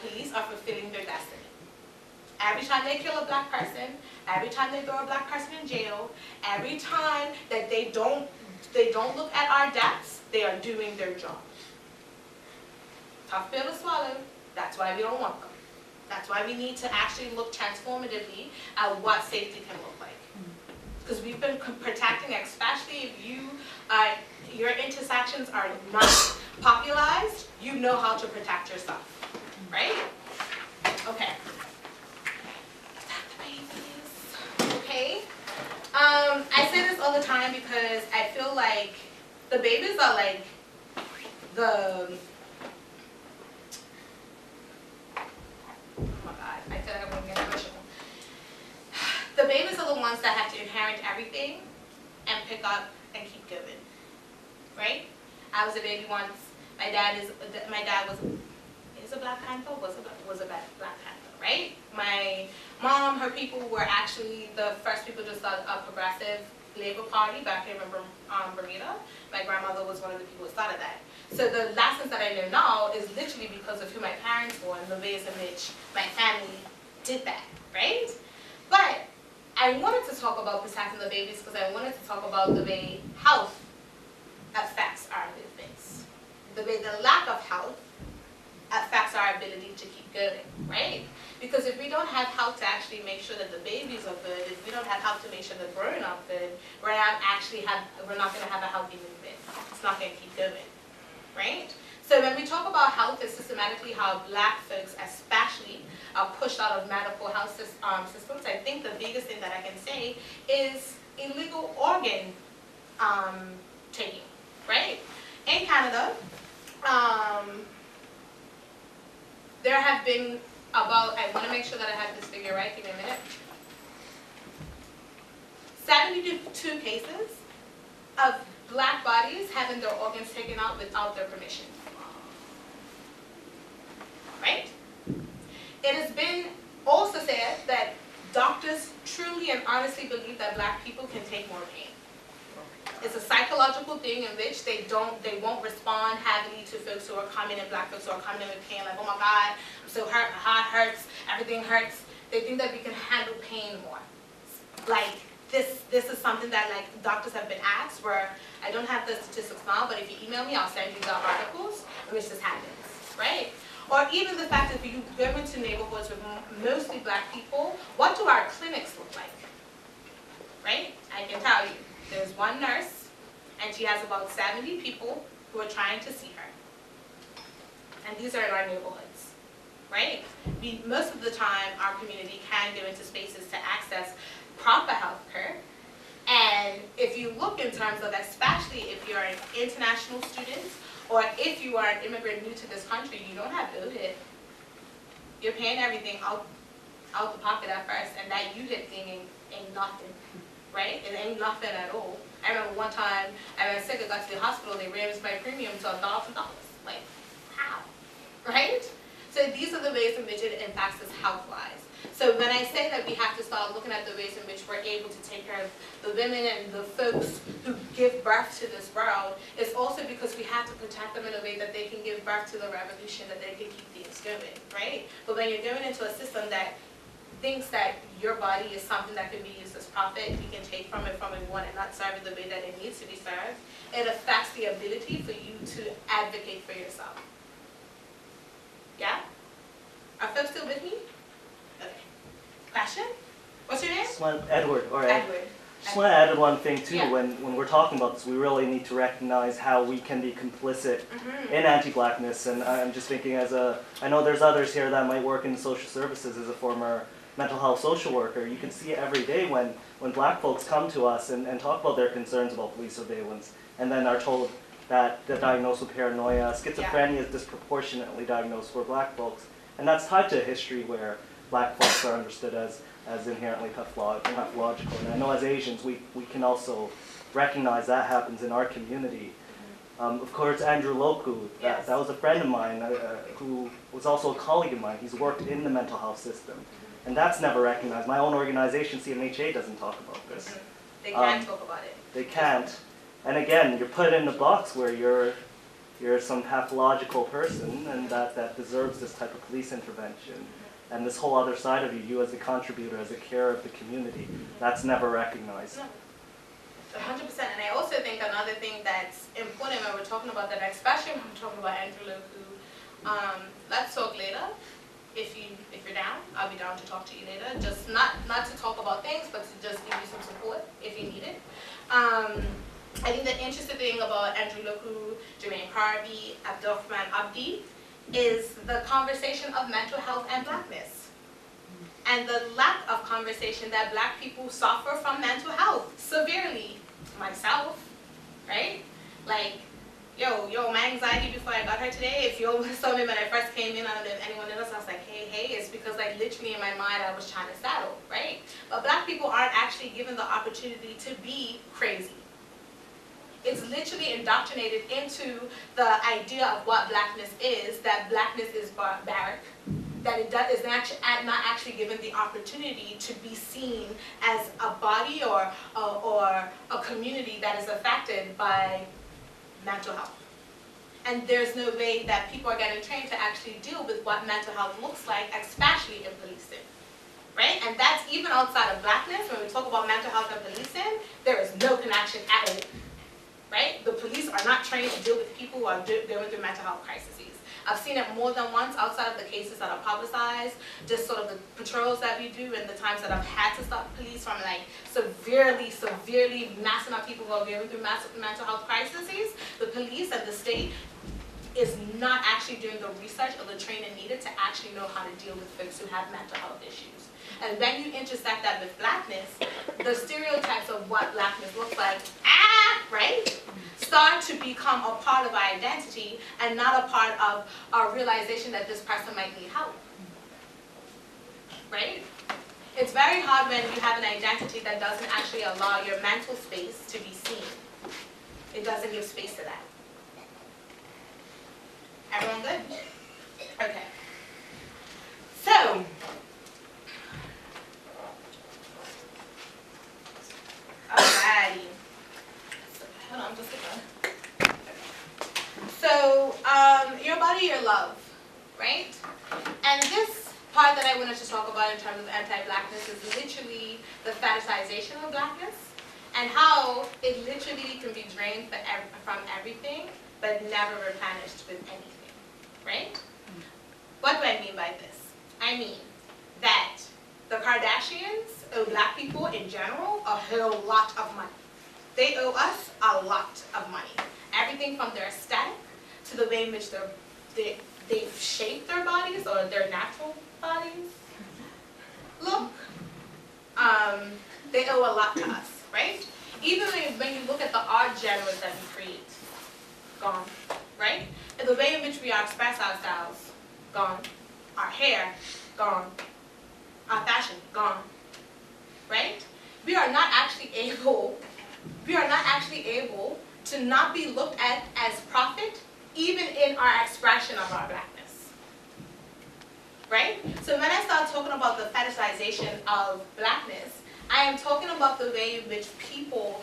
police are fulfilling their destiny. Every time they kill a black person, every time they throw a black person in jail, every time that they don't look at our deaths, they are doing their job. Tough pill to swallow. That's why we don't want them. That's why we need to actually look transformatively at what safety can look like. Because we've been protecting, especially if your intersections are not popularized, you know how to protect yourself, right? Okay. Okay. I say this all the time because I feel like the babies are like the, oh my God, I feel like I'm going to get emotional. The babies are the ones that have to inherit everything and pick up and keep going, right? I was a baby once. My dad is a Black Panther, was a Black Panther, right? My mom, her people were actually the first people to start a progressive labor party back here in Bermuda. My grandmother was one of the people who started that. So the lessons that I know now is literally because of who my parents were and the ways in which my family did that, right? But I wanted to talk about protecting the babies because I wanted to talk about the way health affects our movements. The way the lack of health affects our ability to keep going, right? Because if we don't have health to actually make sure that the babies are good, if we don't have health to make sure the growing up good, we're not going to have a healthy movement. It's not going to keep going, right? So when we talk about health, it's systematically how Black folks especially are pushed out of medical health systems. I think the biggest thing that I can say is illegal organ taking, right? In Canada, there have been about, I want to make sure that I have this figure right, give me a minute, 72 cases of Black bodies having their organs taken out without their permission. Right? It has been also said that doctors truly and honestly believe that Black people can take more pain. It's a psychological thing in which they won't respond heavily to folks who are coming in, Black folks who are coming in with pain, like, oh my God, I'm so hurt, my heart hurts, everything hurts. They think that we can handle pain more. Like, this is something that, like, doctors have been asked, where I don't have the statistics now, but if you email me, I'll send you the articles in which this happens, right? Or even the fact that if you go into neighborhoods with mostly Black people, what do our clinics look like, right? I can tell you. There's one nurse, and she has about 70 people who are trying to see her. And these are in our neighborhoods, right? Most of the time, our community can go into spaces to access proper health care. And if you look in terms of, especially if you're an international student, or if you are an immigrant new to this country, you don't have OHIP. You're paying everything out the pocket at first, and that UHIP thing ain't nothing. Right? It ain't nothing at all. I remember one time I was sick, I got to the hospital, they raised my premium to $1,000. Like, how? Right? So these are the ways in which it impacts us health-wise. So when I say that we have to start looking at the ways in which we're able to take care of the women and the folks who give birth to this world, it's also because we have to protect them in a way that they can give birth to the revolution, that they can keep things going, right? But when you're going into a system that thinks that your body is something that can be used as profit, you can take from it and not serve it the way that it needs to be served, it affects the ability for you to advocate for yourself. Yeah? Are folks still with me? Okay. Question? What's your name? Edward. All right. Edward. Just want to add one thing too. Yeah. When we're talking about this, we really need to recognize how we can be complicit in anti-Blackness. And I'm just thinking, I know there's others here that might work in social services as a former mental health social worker. You can see it every day when Black folks come to us and talk about their concerns about police surveillance, and then are told, that they're diagnosed with paranoia. Schizophrenia is disproportionately diagnosed for black folks. And that's tied to a history where black folks are understood as inherently pathological. And I know as Asians, we can also recognize that happens in our community. Of course, Andrew Loku, that was a friend of mine who was also a colleague of mine. He's worked in the mental health system. And that's never recognized. My own organization, CMHA, doesn't talk about this. They can't talk about it. They can't. And again, you're put in the box where you're some pathological person and that deserves this type of police intervention. And this whole other side of you as a contributor, as a carer of the community, that's never recognized. No. 100%. And I also think another thing that's important when we're talking about that, especially when we're talking about Andrew Loku, let's talk later. If you're down, I'll be down to talk to you later. Just not to talk about things, but to just give you some support if you need it. I think the interesting thing about Andrew Loku, Jermaine Carvey, Abdurrahman Abdi, is the conversation of mental health and blackness. And the lack of conversation that black people suffer from mental health severely. Myself, right? Like, yo, my anxiety before I got here today, if you saw me when I first came in, I don't know if anyone else, I was like, hey, it's because like literally in my mind I was trying to settle, right? But black people aren't actually given the opportunity to be crazy. It's literally indoctrinated into the idea of what blackness is, that blackness is barbaric, that it is not actually given the opportunity to be seen as a body or a community that is affected by mental health. And there's no way that people are getting trained to actually deal with what mental health looks like, especially in policing, right? And that's even outside of blackness. When we talk about mental health and policing, there is no connection at all, right? The police are not trained to deal with people who are going through mental health crises. I've seen it more than once outside of the cases that are publicized, just sort of the patrols that we do and the times that I've had to stop police from like severely massing up people who are going through mental health crises. The police and the state is not actually doing the research or the training needed to actually know how to deal with folks who have mental health issues. And when you intersect that with blackness, the stereotypes of what blackness looks like, right, start to become a part of our identity and not a part of our realization that this person might need help, right? It's very hard when you have an identity that doesn't actually allow your mental space to be seen. It doesn't give space to that. Everyone good? Okay. So, alrighty. Hold on, just a minute. So, your body, your love, right? And this part that I wanted to talk about in terms of anti-blackness is literally the fetishization of blackness and how it literally can be drained from everything but never replenished with anything, right? What do I mean by this? I mean that the Kardashians owe black people in general a whole lot of money. They owe us a lot of money. Everything from their aesthetic to the way in which they've shaped their bodies or their natural bodies look. They owe a lot to us, right? Even when you look at the art genres that we create, gone, right? And the way in which we express ourselves, gone. Our hair, gone. Our fashion, gone, right? We are not actually able to not be looked at as profit, even in our expression of our blackness, right? So when I start talking about the fetishization of blackness, I am talking about the way in which people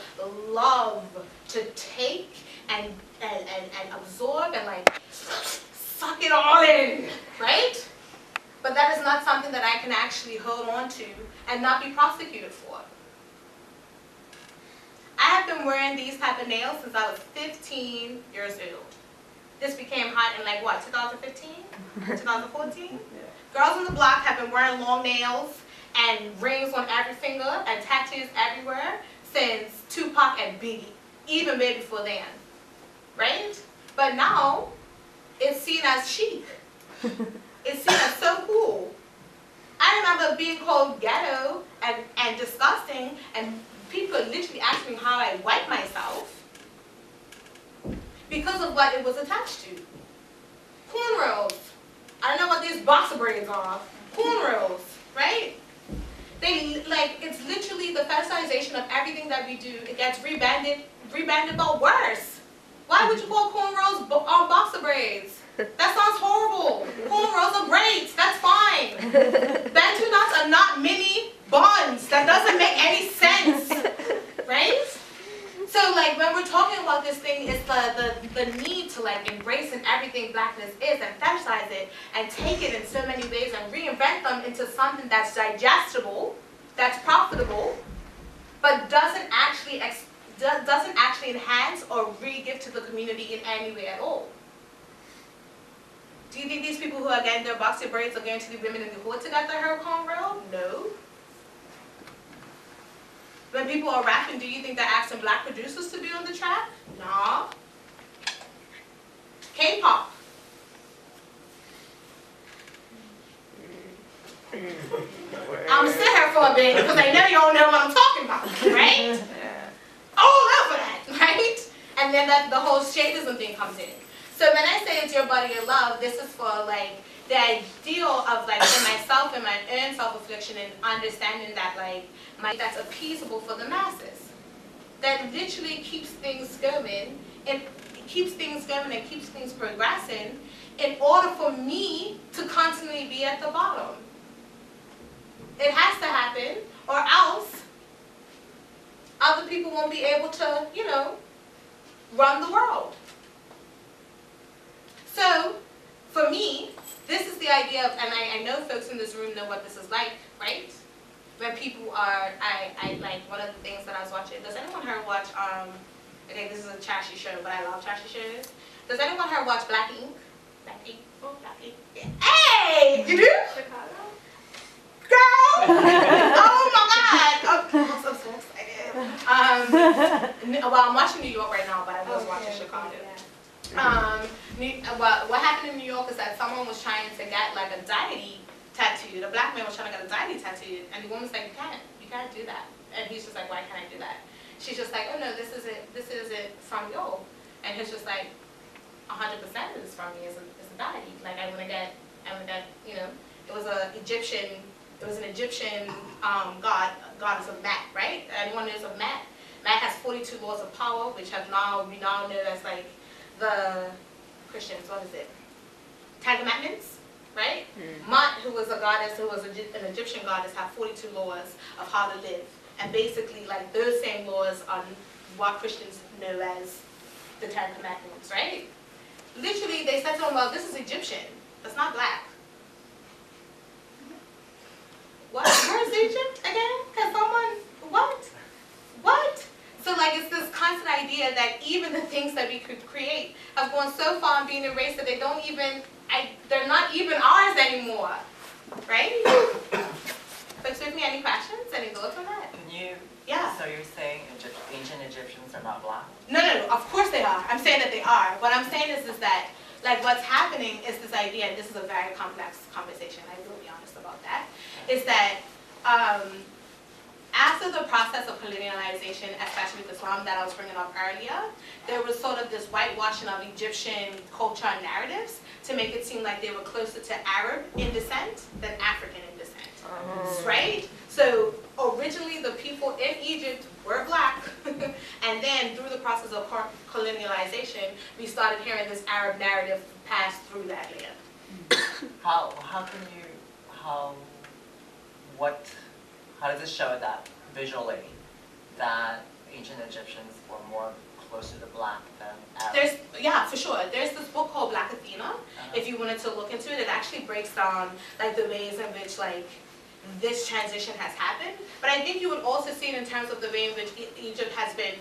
love to take and absorb and like suck it all in, right? But that is not something that I can actually hold on to and not be prosecuted for. I have been wearing these type of nails since I was 15 years old. This became hot in like what, 2015? 2014? Yeah. Girls on the block have been wearing long nails and rings on every finger and tattoos everywhere since Tupac and Biggie, even way before then, right? But now, it's seen as chic. It's seen as so cool. I remember being called ghetto and disgusting, and people literally asked me how I wipe myself because of what it was attached to. Cornrows. I don't know what these boxer braids are. Cornrows, right? They, like, it's literally the fetishization of everything that we do. It gets rebanded, but worse. Why would you call cornrows boxer braids? That sounds horrible. Cornrows are braids. That's fine. Bantu knots are not mini buns. That doesn't make any sense, right? So, like, when we're talking about this thing, it's the need to, like, embrace in everything blackness is and fetishize it and take it in so many ways and reinvent them into something that's digestible, that's profitable, but doesn't actually enhance or re-give to the community in any way at all. Do you think these people who are getting their boxer braids are going to be women in the hood to get their hair cornrow? No. When people are rapping, do you think they're asking black producers to be on the track? Nah. K-pop. I'm gonna sit here for a bit because I know you all know what I'm talking about, right? All over that, right? And then the whole shadism thing comes in. So when I say it's your body, your love, this is for like the ideal of like for myself and my own self-reflection and understanding that like that's appeasable for the masses. That literally keeps things going and keeps things progressing in order for me to constantly be at the bottom. It has to happen or else other people won't be able to, you know, run the world. So, for me, this is the idea of, and I know folks in this room know what this is like, right? When people are, I like, one of the things that I was watching, does anyone here watch, okay, this is a trashy show, but I love trashy shows. Does anyone here watch Black Ink? Black Ink? Oh, Black Ink. Yeah. Hey! You do? Chicago? Girl! Oh my God! Oh, I'm so excited. Well, I'm watching New York right now, but I was watching Chicago. What happened in New York is that someone was trying to get like a deity tattooed. A black man was trying to get a deity tattooed, and the woman's like, you can't do that. And he's just like, why can't I do that? She's just like, oh no, this isn't from you. And he's just like, 100% is from me. It's a deity. Like I'm gonna get, you know, it was an Egyptian goddess of Mat, right? Anyone knows of Mat? Mat has 42 laws of power, which we now know as like the Christians, what is it? 10 Commandments, right? Mut, who was a goddess, who was an Egyptian goddess, had 42 laws of how to live. And basically, like, those same laws are what Christians know as the 10 Commandments, right? Literally, they said to him, well, this is Egyptian. That's not black. What? Where's Egypt again? Can someone, what? What? So like it's this constant idea that even the things that we could create have gone so far in being erased that they're not even ours anymore, right? Folks with me, any questions? Any thoughts on that? Can you? Yeah. So you're saying ancient Egyptians are not black? No, of course they are. I'm saying that they are. What I'm saying is that like what's happening is this idea, and this is a very complex conversation, I will be honest about that, is that after the process of colonialization, especially with Islam that I was bringing up earlier, there was sort of this whitewashing of Egyptian culture and narratives to make it seem like they were closer to Arab in descent than African in descent, right? So originally the people in Egypt were black, and then through the process of colonialization, we started hearing this Arab narrative pass through that land. How does it show that visually that ancient Egyptians were more closer to black than Arab? Yeah, for sure. There's this book called Black Athena. If you wanted to look into it, it actually breaks down like the ways in which like this transition has happened. But I think you would also see it in terms of the way in which Egypt has been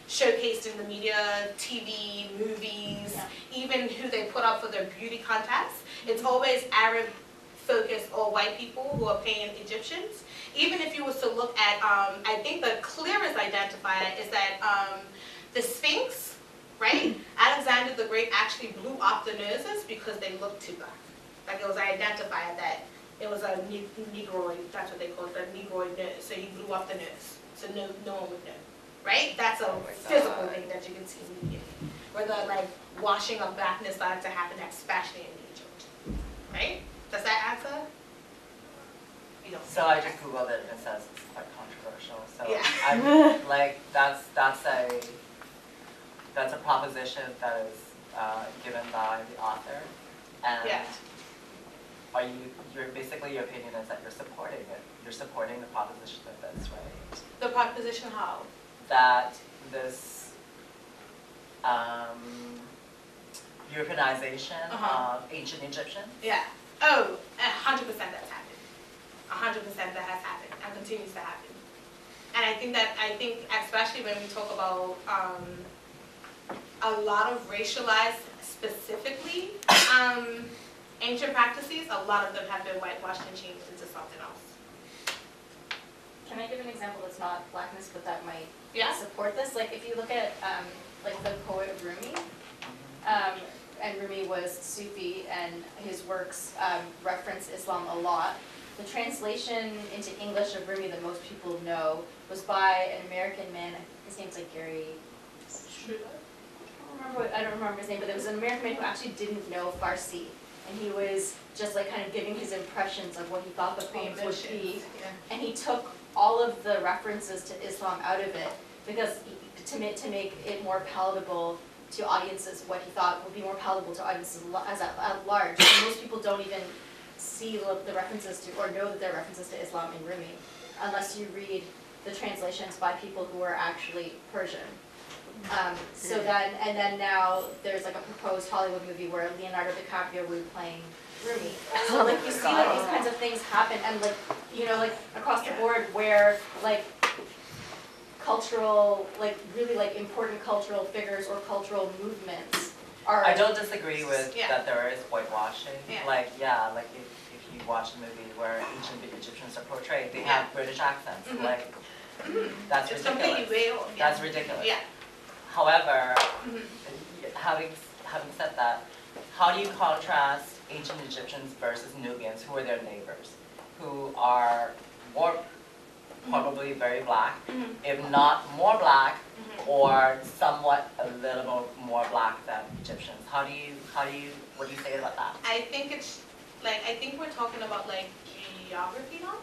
showcased in the media, TV, movies, even who they put up for their beauty contests. It's always Arab-focused or white people who are playing Egyptians. Even if you was to look at, I think the clearest identifier is that the Sphinx, right? Alexander the Great actually blew up the noses because they looked too black. Like it was identified that it was a negroid, that's what they call it, a negroid nose. So he blew up the nose, so no one would know, right? That's a physical thing that you can see immediately. where the like washing of blackness started to happen, especially in Egypt, right? Does that answer? You don't. So I just Googled it and it says it's quite controversial. So Yeah. I'm like, that's a proposition that is given by the author, and Yeah. you're basically, your opinion is that you're supporting it. You're supporting the proposition of this, right? The proposition how? That this Europeanization of ancient Egyptians. Yeah. Oh, 100% that's happened. 100% that has happened and continues to happen. And I think especially when we talk about a lot of racialized, specifically ancient practices, a lot of them have been whitewashed and changed into something else. Can I give an example that's not blackness, but that might Yeah. support this? Like if you look at like the poet Rumi, and Rumi was Sufi, and his works reference Islam a lot. The translation into English of Rumi that most people know was by an American man. His name's like Gary. I don't remember his name, but there was an American man who actually didn't know Farsi, and he was just like kind of giving his impressions of what he thought the poems would be, and he took all of the references to Islam out of it because to make it more palatable to audiences, what he thought would be more palatable to audiences at large. And most people don't even see the references to or know that there are references to Islam in Rumi unless you read the translations by people who are actually Persian. And then now there's like a proposed Hollywood movie where Leonardo DiCaprio will be playing Rumi. So like you see like these kinds of things happen, and like like across the board where like cultural, like really like important cultural figures or cultural movements are. I don't disagree with that there is whitewashing. Yeah. Like if you watch a movie where ancient Egyptians are portrayed, they have British accents. Mhm. Like that's It's ridiculous. completely real. That's ridiculous. Yeah. However, Mhm. having said that, how do you contrast ancient Egyptians versus Nubians, who are their neighbors, who are more probably very black, Mhm. if not more black, Mhm. or somewhat a little more black than Egyptians? What do you say about that? I think it's like, I think we're talking about like geography now,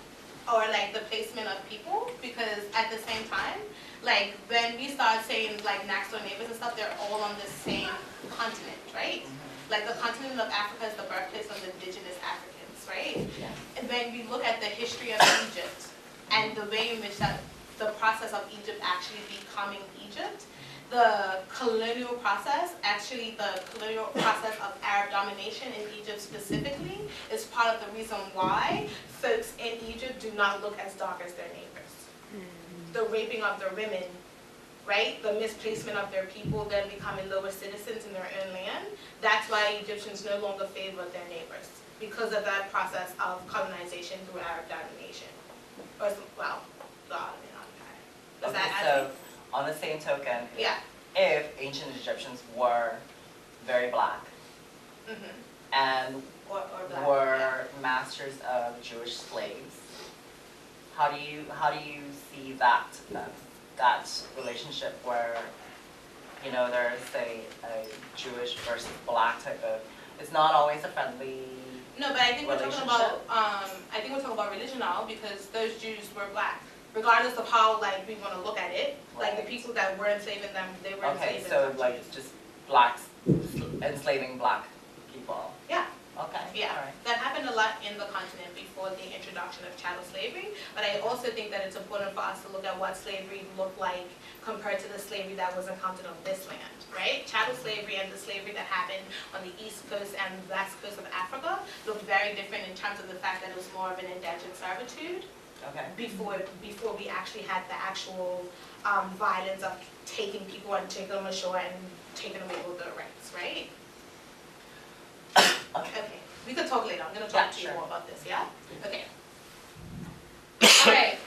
or like the placement of people, because at the same time, like when we start saying like next door neighbors and stuff, they're all on the same continent, right? Like the continent of Africa is the birthplace of indigenous Africans, right? Yeah. And when we look at the history of Egypt and the way in which that the process of Egypt actually becoming Egypt, the colonial process, actually the colonial process of Arab domination in Egypt specifically, is part of the reason why folks in Egypt do not look as dark as their neighbors. The raping of their women, right? The misplacement of their people, them becoming lower citizens in their own land. That's why Egyptians no longer favor their neighbors, because of that process of colonization through Arab domination. Or, well, the Ottoman Empire. Does that Okay, add so on the same token, Yeah. if ancient Egyptians were very black Mm-hmm. and Or black. were masters of Jewish slaves, how do you see that relationship where there's a Jewish versus black type of, it's not always a friendly. No, but I think we're talking relationship? about religion now, because those Jews were black, regardless of how like we want to look at it. Like the Right. people that were enslaving them, they were Okay, enslaving so them. like just blacks enslaving black people. Yeah. Okay. Yeah, All right. that happened a lot in the continent before the introduction of chattel slavery, but I also think that it's important for us to look at what slavery looked like compared to the slavery that was encountered on this land, right? Chattel slavery and the slavery that happened on the east coast and west coast of Africa look very different in terms of the fact that it was more of an indentured servitude Okay. before we actually had the actual violence of taking people and taking them ashore and taking away all their rights, right? Okay. Okay, we could talk later. I'm gonna Yeah, talk to you sure. more about this, yeah? Okay. Alright,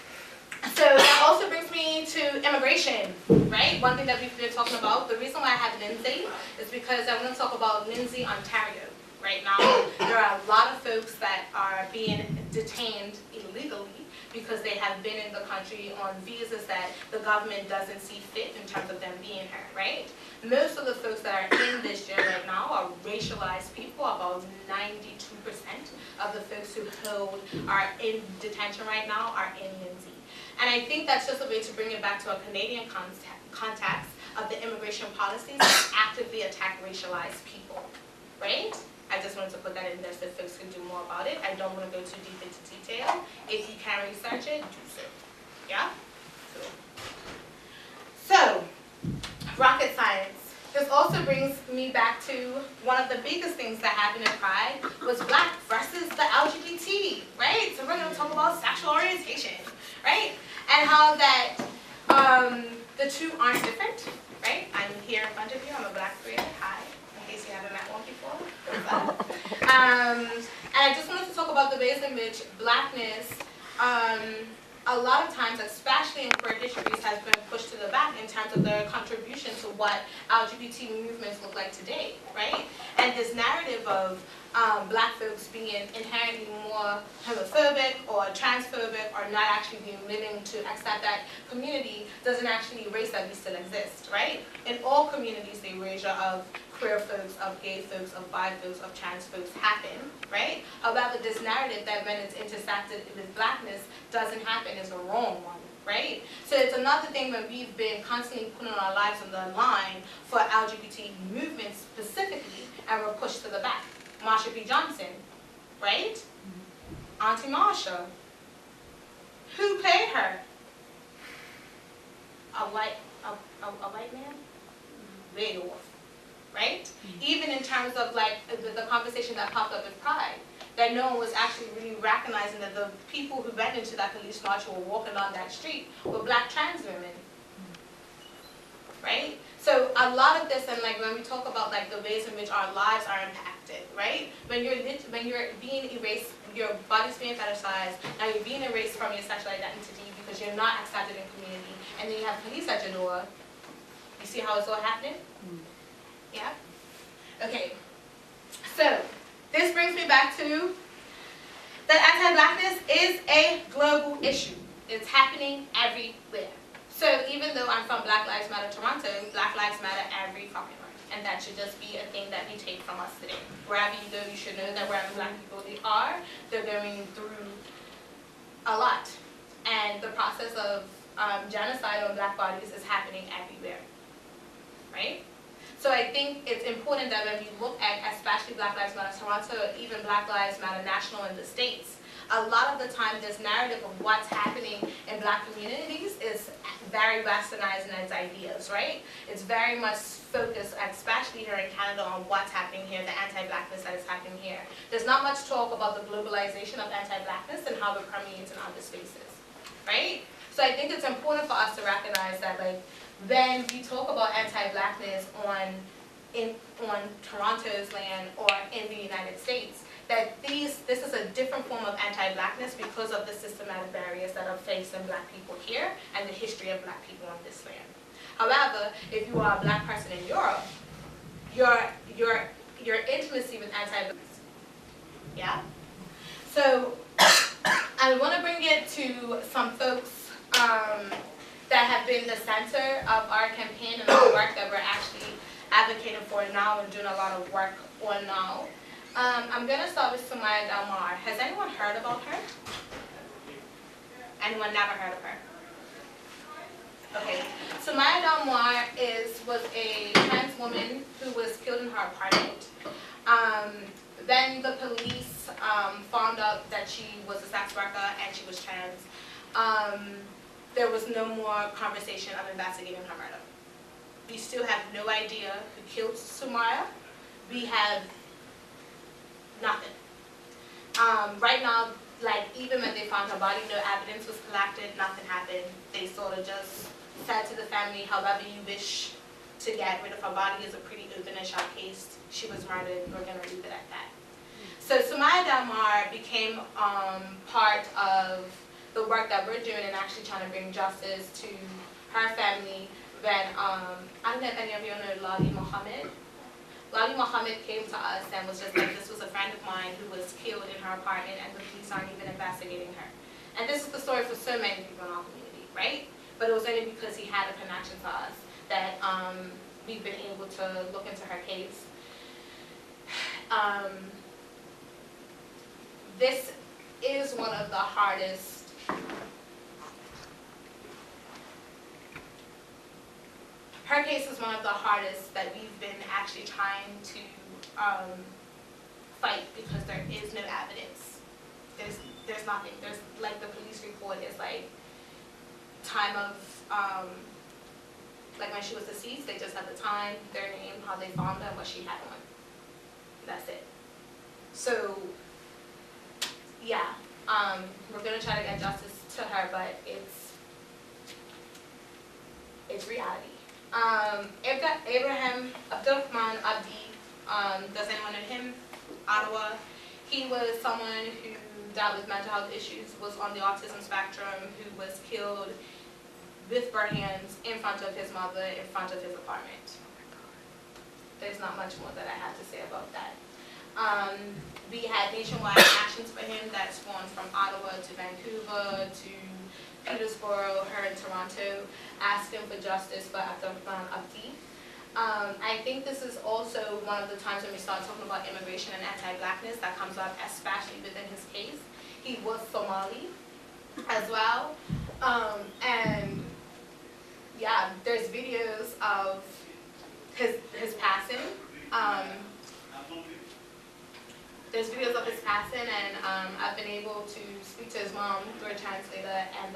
so that also brings me to immigration, right? One thing that we've been talking about, the reason why I have Lindsay is because I want to talk about Lindsay, Ontario. Right now, there are a lot of folks that are being detained illegally because they have been in the country on visas that the government doesn't see fit in terms of them being here, right? Most of the folks that are in this jail right now are racialized people. About 92% of the folks who are in detention right now are ANZ. And I think that's just a way to bring it back to a Canadian context of the immigration policies that actively attack racialized people, right? I just wanted to put that in there so folks can do more about it. I don't want to go too deep into detail. If you can research it, do so. Yeah? So, rocket science. This also brings me back to one of the biggest things that happened in Pride was Black versus the LGBT, right? So we're going to talk about sexual orientation, right? And how that the two aren't different, right? I'm here in front of you. I'm a Black queer. Hi. In case you haven't met one before. And I just wanted to talk about the ways in which Blackness, a lot of times, especially in queer histories, has been pushed to the back in terms of their contribution to what LGBT movements look like today, right? And this narrative of Black folks being inherently more homophobic or transphobic or not actually being willing to accept that community doesn't actually erase that we still exist, right? In all communities, the erasure of queer folks, of gay folks, of bi folks, of trans folks happen, right? However, this narrative that when it's intersected with Blackness doesn't happen is a wrong one, right? So it's another thing when we've been constantly putting our lives on the line for LGBT movements specifically, and we're pushed to the back. Marsha P. Johnson, right? Auntie Marsha. Who played her? A white man? Way off, right? Even in terms of like the conversation that popped up in Pride, that no one was actually really recognizing that the people who went into that police march or were walking on that street were Black trans women, right? So a lot of this, and like when we talk about like the ways in which our lives are impacted, right? When you're being erased, your body's being fetishized, now you're being erased from your sexual identity because you're not accepted in community, and then you have police at your door. You see how it's all happening? Yeah? Okay. So this brings me back to that anti-Blackness is a global issue. It's happening everywhere. So even though I'm from Black Lives Matter Toronto, Black Lives Matter every fucking where. And that should just be a thing that we take from us today. Wherever you go, you should know that wherever Black people are, they're going through a lot. And the process of genocide on Black bodies is happening everywhere, right? So I think it's important that when we look at especially Black Lives Matter Toronto, or even Black Lives Matter National in the States, a lot of the time this narrative of what's happening in Black communities is very westernized in its ideas, right? It's very much focused, especially here in Canada, on what's happening here, the anti-Blackness that is happening here. There's not much talk about the globalization of anti-Blackness and how it permeates in other spaces, right? So I think it's important for us to recognize that, like, when we talk about anti-Blackness on Toronto's land or in the United States, that this is a different form of anti-Blackness because of the systematic barriers that are facing Black people here and the history of Black people on this land. However, if you are a Black person in Europe, your intimacy with anti-Blackness, yeah? So I want to bring it to some folks that have been the center of our campaign and the work that we're actually advocating for now and doing a lot of work on now. I'm going to start with Sumaya Dalmar. Has anyone heard about her? Anyone never heard of her? Okay. Sumaya Dalmar was a trans woman who was killed in her apartment. Then the police found out that she was a sex worker and she was trans. There was no more conversation of investigating her murder. We still have no idea who killed Sumaya. We have nothing. Right now, like even when they found her body, no evidence was collected, nothing happened. They sort of just said to the family, however you wish to get rid of her body is a pretty open and shut case. She was murdered, we're gonna leave it at that. So Sumaya Dalmar became part of the work that we're doing and actually trying to bring justice to her family when, I don't know if any of you know Lali Mohammed. Lali Mohammed came to us and was just like, this was a friend of mine who was killed in her apartment and the police aren't even investigating her. And this is the story for so many people in our community, right? But it was only because he had a connection to us that we've been able to look into her case. This is one of the hardest her case is one of the hardest that we've been actually trying to fight because there is no evidence. There's nothing. There's like the police report is like time of like when she was deceased, they just had the time, their name, how they found her, and what she had on. That's it. So yeah, we're gonna try to get justice to her, but it's reality. Abraham Abdurrahman Abdi, does anyone know him? Ottawa. He was someone who dealt with mental health issues, was on the autism spectrum, who was killed with bare hands in front of his mother, in front of his apartment. There's not much more that I have to say about that. We had nationwide actions for him that spawned from Ottawa to Vancouver to Petersborough, her in Toronto, asking for justice for Abdurrahman Abdi. I think this is also one of the times when we start talking about immigration and anti-blackness that comes up, especially within his case. He was Somali as well. And yeah, there's videos of his passing. There's videos of his passing, and I've been able to speak to his mom through a translator, and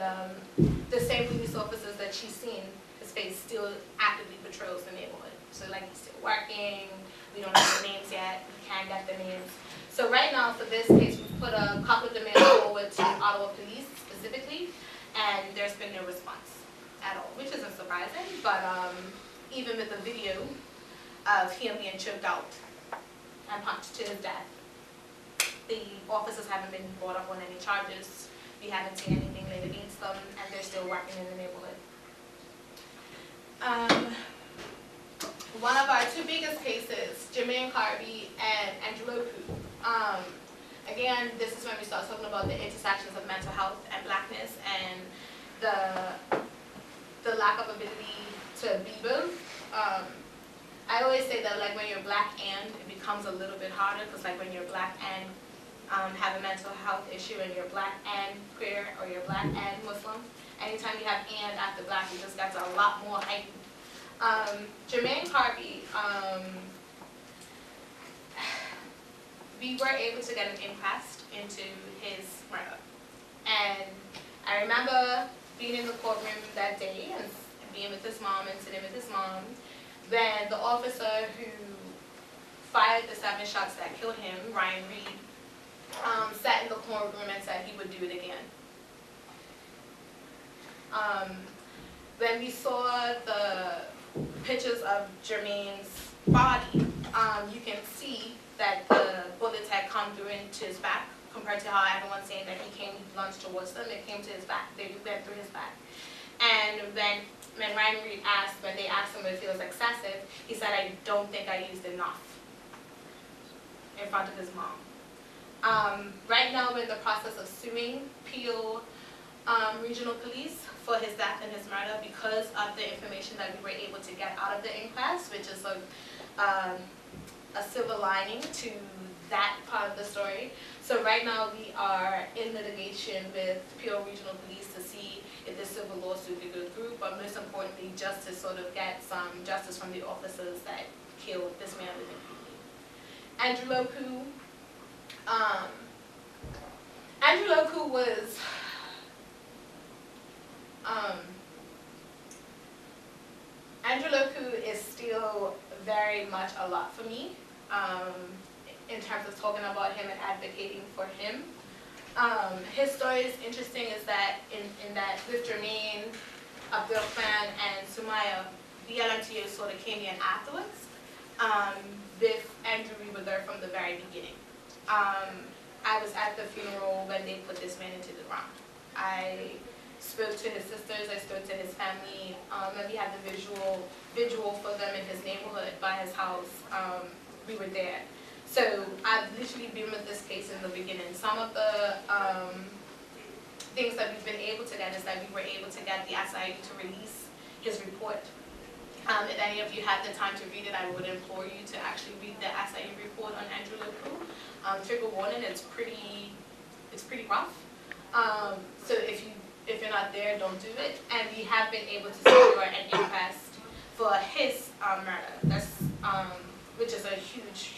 the same police officers that she's seen, his face still actively patrols the neighborhood. So like he's still working, we don't have the names yet, we can't get the names. So right now for this case, we've put a couple of demands forward to Ottawa police specifically, and there's been no response at all, which isn't surprising, but even with the video of him being choked out and punched to his death, the officers haven't been brought up on any charges. We haven't seen anything laid against them, and they're still working in the neighborhood. One of our two biggest cases, Jermaine Carby and Angelo Poo. Again, this is when we start talking about the intersections of mental health and blackness and the lack of ability to be both. I always say that like when you're black and, it becomes a little bit harder, because like when you're black and have a mental health issue and you're black and queer, or you're black and Muslim, anytime you have and after black, you just got a lot more heightened. Jermaine Carby, we were able to get an inquest into his murder. And I remember being in the courtroom that day and being with his mom and sitting with his mom. Then the officer who fired the 7 shots that killed him, Ryan Reed, sat in the courtroom and said he would do it again. When we saw the pictures of Jermaine's body, you can see that the bullets had come through into his back, compared to how everyone's saying that he came, he lunged towards them, it came to his back, they went through his back. And when Ryan Reed asked, when they asked him if it was excessive, he said, I don't think I used enough in front of his mom. Right now we're in the process of suing Peel Regional Police for his death and his murder because of the information that we were able to get out of the inquest, which is a silver lining to that part of the story. So right now we are in litigation with Peel Regional Police to see if this civil lawsuit will go through, but most importantly, just to sort of get some justice from the officers that killed this man within Peel. Andrew Loku. Andrew Loku was Andrew Loku is still very much a lot for me in terms of talking about him and advocating for him. His story is interesting is that in that with Jermaine, Abdurrahman, and Sumaya, the LMTA sort of came in afterwards. With Andrew, we were there from the very beginning. I was at the funeral when they put this man into the ground. I spoke to his sisters, I spoke to his family, and we had the visual for them in his neighborhood, by his house. We were there. So I've literally been with this case in the beginning. Some of the things that we've been able to get is that we were able to get the SIU to release his report. If any of you had the time to read it, I would implore you to actually read the SIU report on Andrew LaCruz. Trigger warning, it's pretty rough. So if you're not there, don't do it. And we have been able to secure an inquest for his murder. That's which is a huge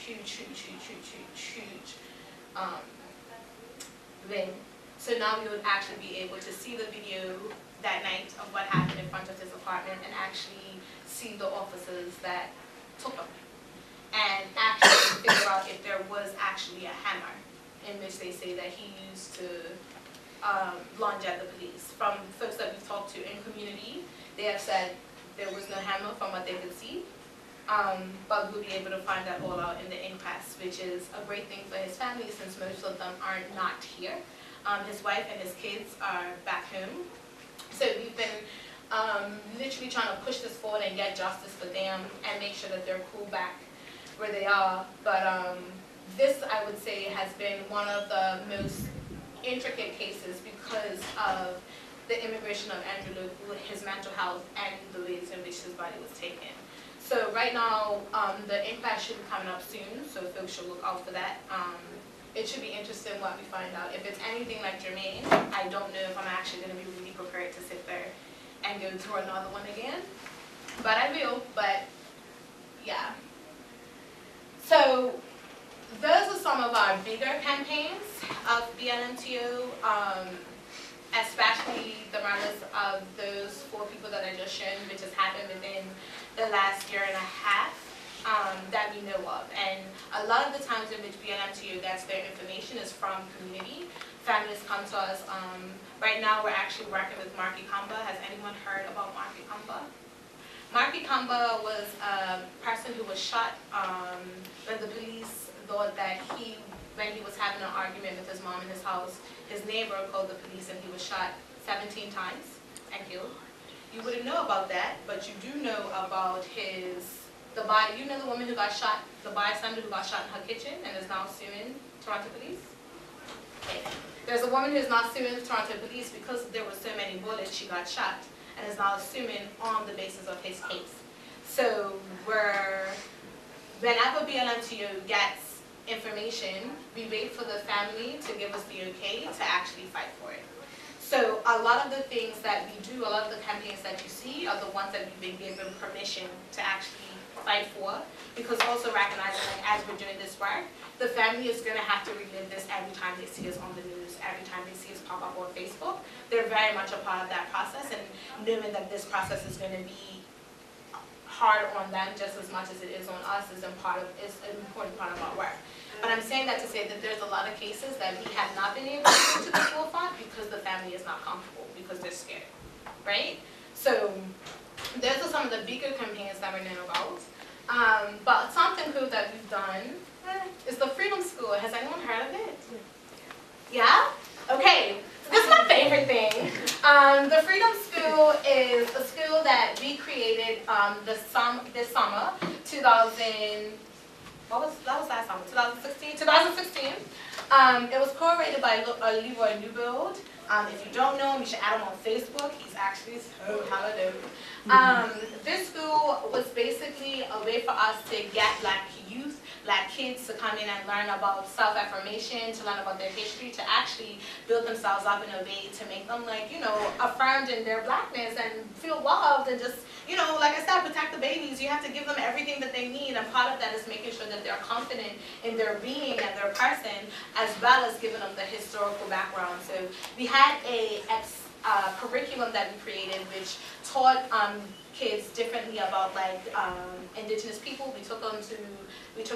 thing. So now we would actually be able to see the video that night of what happened in front of his apartment and actually see the officers that took him. And actually figure out if there was actually a hammer in which they say that he used to lunge at the police. From folks that we've talked to in community, they have said there was no hammer from what they could see. But we'll be able to find that all out in the inquest, which is a great thing for his family since most of them are not here. His wife and his kids are back home. So we've been literally trying to push this forward and get justice for them and make sure that they're cool back where they are. But this, I would say, has been one of the most intricate cases because of the immigration of Andrew LaCruz, his mental health, and the ways in which his body was taken. So right now, the inquest should be coming up soon, so folks should look out for that. It should be interesting what we find out. If it's anything like Jermaine, I don't know if I'm actually going to be really prepared to sit there and go through another one again. But I will, but yeah. So those are some of our bigger campaigns of BLMTO, especially the murders of those 4 people that I just shown, which has happened within the last year and a half. That we know of. And a lot of the times in which BLMTO gets their information is from community. Families come to us. Right now we're actually working with Marky Kamba. Has anyone heard about Marky Kamba? Marky Kamba was a person who was shot when the police thought that when he was having an argument with his mom in his house, his neighbor called the police and he was shot 17 times and killed. You wouldn't know about that, but you do know about the body. You know the woman who got shot, the bystander who got shot in her kitchen and is now suing Toronto police? Okay. There's a woman who is now suing Toronto police because there were so many bullets she got shot and is now suing on the basis of his case. So whenever BLMTO gets information, we wait for the family to give us the okay to actually fight for it. So a lot of the things that we do, a lot of the campaigns that you see are the ones that we've been given permission to actually fight for, because also recognizing that as we're doing this work, the family is going to have to relive this every time they see us on the news, every time they see us pop up on Facebook. They're very much a part of that process, and knowing that this process is going to be hard on them just as much as it is on us is an important part of our work. But I'm saying that to say that there's a lot of cases that we have not been able to bring to the forefront because the family is not comfortable, because they're scared, right? So those are some of the bigger campaigns that we know about. But something cool that we've done is the Freedom School. Has anyone heard of it? Yeah? Okay. This is my favorite thing. The Freedom School is a school that we created this summer, 2016. It was co-created by Leroy Newbold. If you don't know him, you should add him on Facebook. He's actually so hella dope. This school was basically a way for us to get Black youth, Black kids to come in and learn about self-affirmation, to learn about their history, to actually build themselves up in a way to make them, like, you know, affirmed in their Blackness and feel loved and just, you know, like I said, protect the babies. You have to give them everything that they need, and part of that is making sure that they're confident in their being and their person, as well as giving them the historical background. So we had a curriculum that we created which taught kids differently about like indigenous people. We took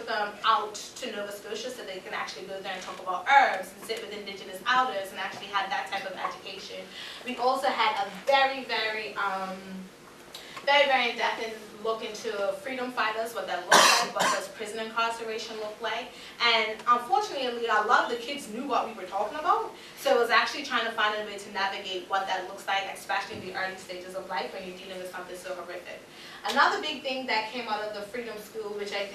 them out to Nova Scotia so they can actually go there and talk about herbs and sit with indigenous elders and actually have that type of education. We also had a very in-depth look into freedom fighters, what that looks like, what does prison incarceration look like. And unfortunately, a lot of the kids knew what we were talking about. So it was actually trying to find a way to navigate what that looks like, especially in the early stages of life when you're dealing with something so horrific. Another big thing that came out of the Freedom School, which I'm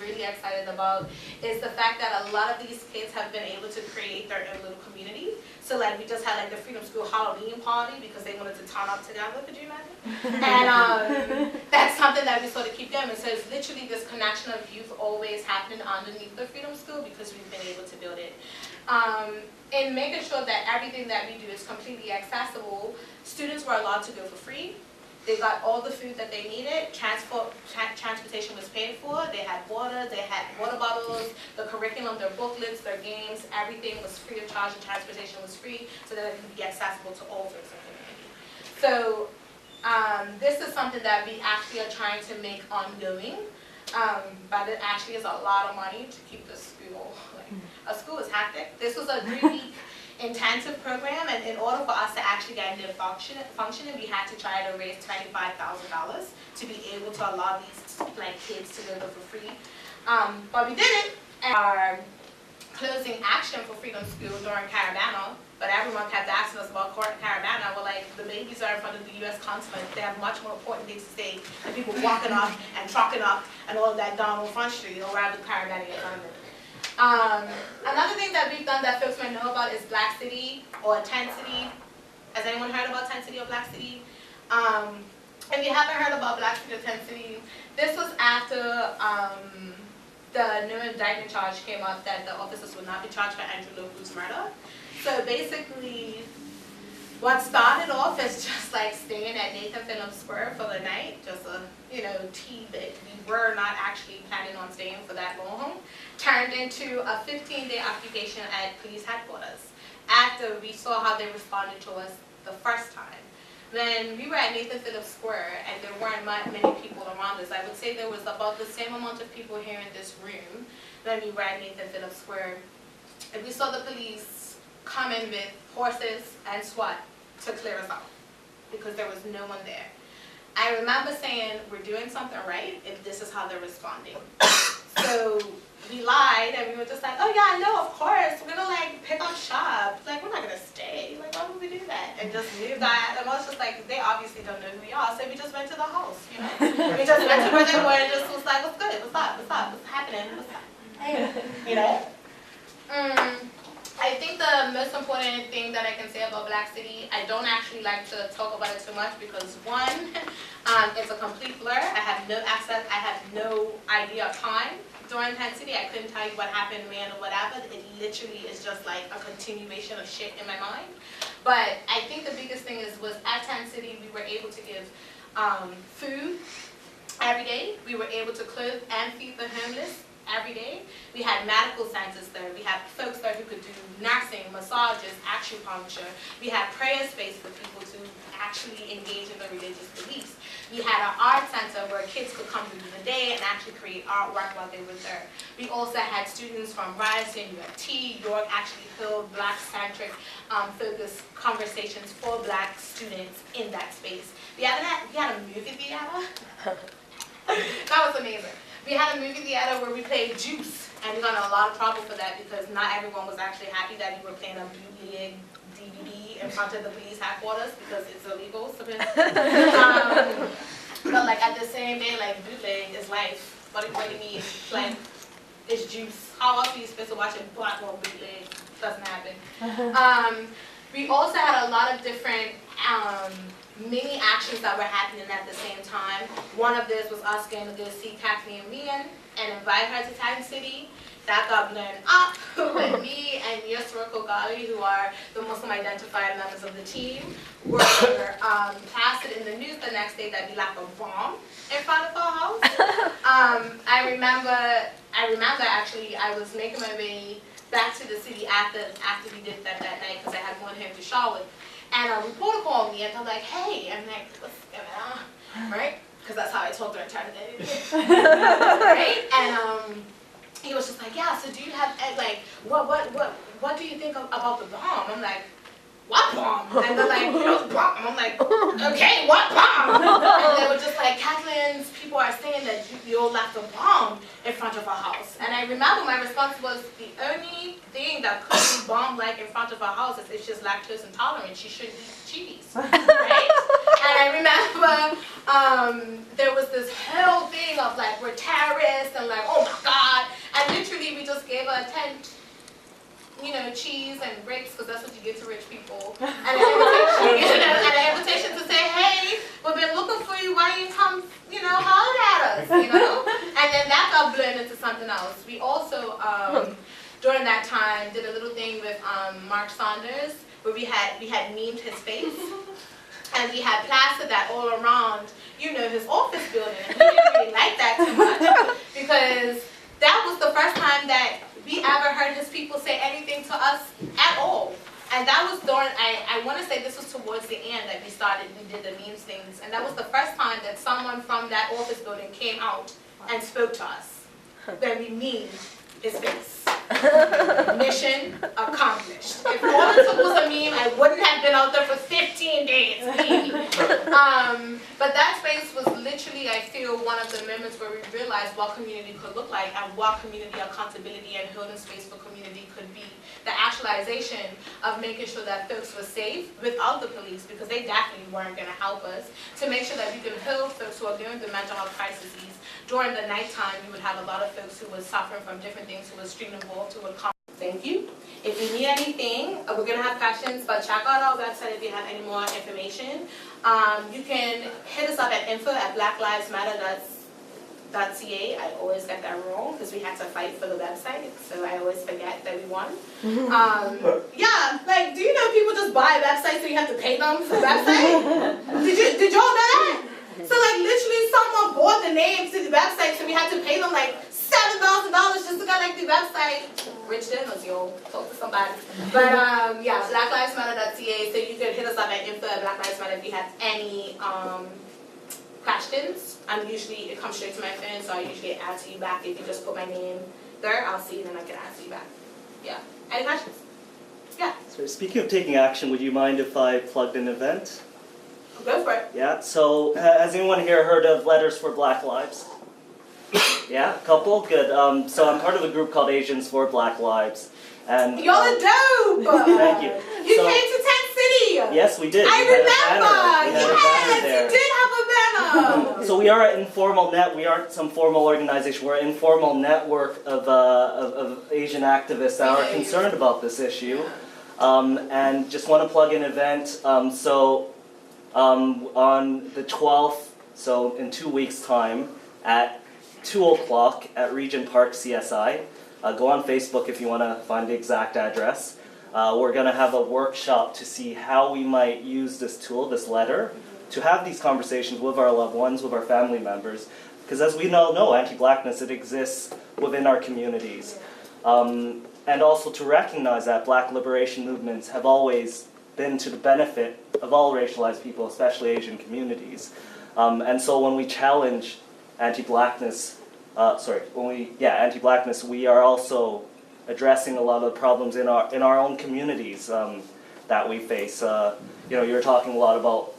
really excited about, is the fact that a lot of these kids have been able to create their own little community. So like we just had like the Freedom School Halloween party because they wanted to turn up together, could you imagine? And that's something that we sort of keep going. So it's literally this connection of youth always happening underneath the Freedom School because we've been able to build it. And making sure that everything that we do is completely accessible, students were allowed to go for free. They got all the food that they needed. Transportation was paid for. They had water. They had water bottles. The curriculum, their booklets, their games, everything was free of charge, and transportation was free, so that it could be accessible to all sorts of community. So this is something that we actually are trying to make ongoing, but it actually is a lot of money to keep the school. Like, a school is hectic. This was a 3-week intensive program, and in order for us to actually get into functioning, we had to try to raise $25,000 to be able to allow these like kids to go for free. But we did it. And our closing action for Freedom School during Caravana, but everyone kept asking us about Caravana. We're like, the babies are in front of the U.S. consulate. They have much more important things to say than people walking up and trucking up and all of that down on Front Street or wherever the Caravana is under. Another thing that we've done that folks might know about is Black City or Tent City. Has anyone heard about Tent City or Black City? If you haven't heard about Black City or Tent City, this was after the new indictment charge came up that the officers would not be charged for Andrew Lopu's murder. So basically, what started off as just like staying at Nathan Phillips Square for the night, just a tea that we were not actually planning on staying for that long, turned into a 15-day occupation at police headquarters after we saw how they responded to us the first time. When we were at Nathan Phillips Square and there weren't many people around us, I would say there was about the same amount of people here in this room when we were at Nathan Phillips Square. And we saw the police come in with horses and SWAT to clear us out because there was no one there. I remember saying, we're doing something right if this is how they're responding. So we lied and we were just like, oh yeah, no, of course, we're gonna like pick up shop. Like, we're not gonna stay. Like, why would we do that? And just leave that. And I was just like, they obviously don't know who we are, so we just went to the house, you know? We just went to where they were and just was like, what's good? What's up? What's up? What's happening? What's up? You know? I think the most important thing that I can say about Black City, I don't actually like to talk about it too much because one, it's a complete blur. I have no access, I have no idea of time during Tent City. I couldn't tell you what happened, when, or whatever. It literally is just like a continuation of shit in my mind. But I think the biggest thing was at Tent City, we were able to give food every day. We were able to clothe and feed the homeless every day. We had medical centers there. We had folks there who could do nursing, massages, acupuncture. We had prayer space for people to actually engage in their religious beliefs. We had an art center where kids could come through the day and actually create artwork while they were there. We also had students from Ryerson, UFT, York actually held Black-centric focused conversations for Black students in that space. We had a movie theater. That was amazing. We had a movie theater where we played Juice, and we got in a lot of trouble for that because not everyone was actually happy that we were playing a bootleg DVD in front of the police headquarters because it's illegal. But like at the same day, like bootleg is life. What do you mean? Like, it's Juice. How else are you supposed to watch a black or bootleg? Doesn't happen. We also had a lot of different many actions that were happening at the same time. One of this was us going to go see Kathleen Meehan and invite her to Tent City. That got blown up with me and Yusra Kogali, who are the Muslim identified members of the team, were plastered in the news the next day that we left a bomb in front of our house. I remember actually I was making my way back to the city after we did that night because I had gone home to Charlotte. And a reporter called me and I'm like, hey, I'm like, what's going on? Right? Because that's how I talk during Saturday. Right? And he was just like, yeah, so do you have, like, what do you think about the bomb? I'm like, what bomb? And they're like, bomb. And I'm like, okay, what bomb? And they were just like, Kathleen's people are saying that you all left a bomb in front of our house. And I remember my response was, the only thing that could be bomb-like in front of our house is if she's lactose intolerant. She shouldn't eat cheese, right? And I remember there was this whole thing of like, we're terrorists and like, oh my God. And literally we just gave her a tent, cheese and grapes, because that's what you give to rich people. And an invitation, and an invitation to say, hey, we've been looking for you, why don't you come, holler at us, And then that got blown into something else. We also, during that time, did a little thing with Mark Saunders, where we had memed his face. And we had plastered that all around, his office building. And he didn't really like that too much, because that was the first time that we ever heard his people say anything to us at all. And that was during, I want to say this was towards the end that we did the memes things. And that was the first time that someone from that office building came out and spoke to us. Then we memed his face. Mission accomplished. If all it took was a meme, I wouldn't have been out there for 15 days, maybe. But that space was literally, I feel, one of the moments where we realized what community could look like and what community accountability and holding space for community could be. The actualization of making sure that folks were safe without the police, because they definitely weren't going to help us, to make sure that we could hold folks who are going through mental health crises. During the nighttime, we would have a lot of folks who were suffering from different things, who were stream involved, who would come. Thank you. If you need anything, we're going to have questions, but check out our website if you have any more information. You can hit us up at info@blacklivesmatter.ca. I always get that wrong because we had to fight for the website, so I always forget that we won. Yeah, like, do you know people just buy websites so you have to pay them for the website? Did y'all know that? So like literally someone bought the names to the website, so we had to pay them like $7,000 just to connect the website. Rich dinners, yo. Talk to somebody. But yeah, blacklivesmatter.ca, so you can hit us up at info@blacklivesmatter if you have any questions. Usually it comes straight to my phone, so I usually answer you back. If you just put my name there, I'll see it and I can answer you back. Yeah. Any questions? Yeah. So speaking of taking action, would you mind if I plugged an event? Go for it. Yeah, so has anyone here heard of Letters for Black Lives? Yeah, a couple? Good. So I'm part of a group called Asians for Black Lives. And y'all are dope! Thank you. You came to Tent City! Yes, we did. I remember! Yes, you did have a banner! So we are an informal we aren't some formal organization. We're an informal network of Asian activists that are concerned about this issue. And just want to plug an event. On the 12th, so in 2 weeks' time, at 2 o'clock at Regent Park CSI. Go on Facebook if you want to find the exact address. We're going to have a workshop to see how we might use this tool, this letter, to have these conversations with our loved ones, with our family members. Because as we all know, anti-blackness, it exists within our communities. And also to recognize that black liberation movements have always been to the benefit of all racialized people, especially Asian communities. And so when we challenge anti-blackness, anti-blackness, we are also addressing a lot of the problems in our own communities that we face. You were talking a lot about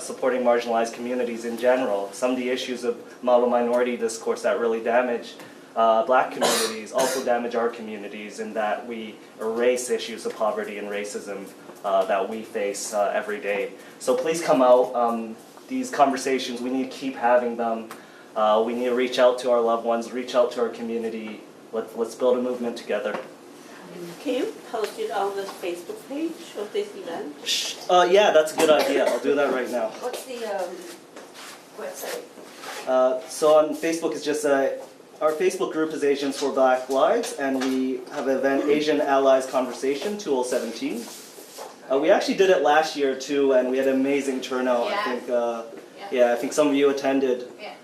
supporting marginalized communities in general. Some of the issues of model minority discourse that really damage black communities also damage our communities in that we erase issues of poverty and racism that we face every day. So please come out. These conversations, we need to keep having them. We need to reach out to our loved ones, reach out to our community. Let's build a movement together. Can you post it on the Facebook page of this event? Yeah, that's a good idea. I'll do that right now. What's the website? So on Facebook, it's just our Facebook group is Asians for Black Lives, and we have an event, Asian Allies Conversation 2017. We actually did it last year too, and we had an amazing turnout. Yeah. I think, I think some of you attended. Yeah.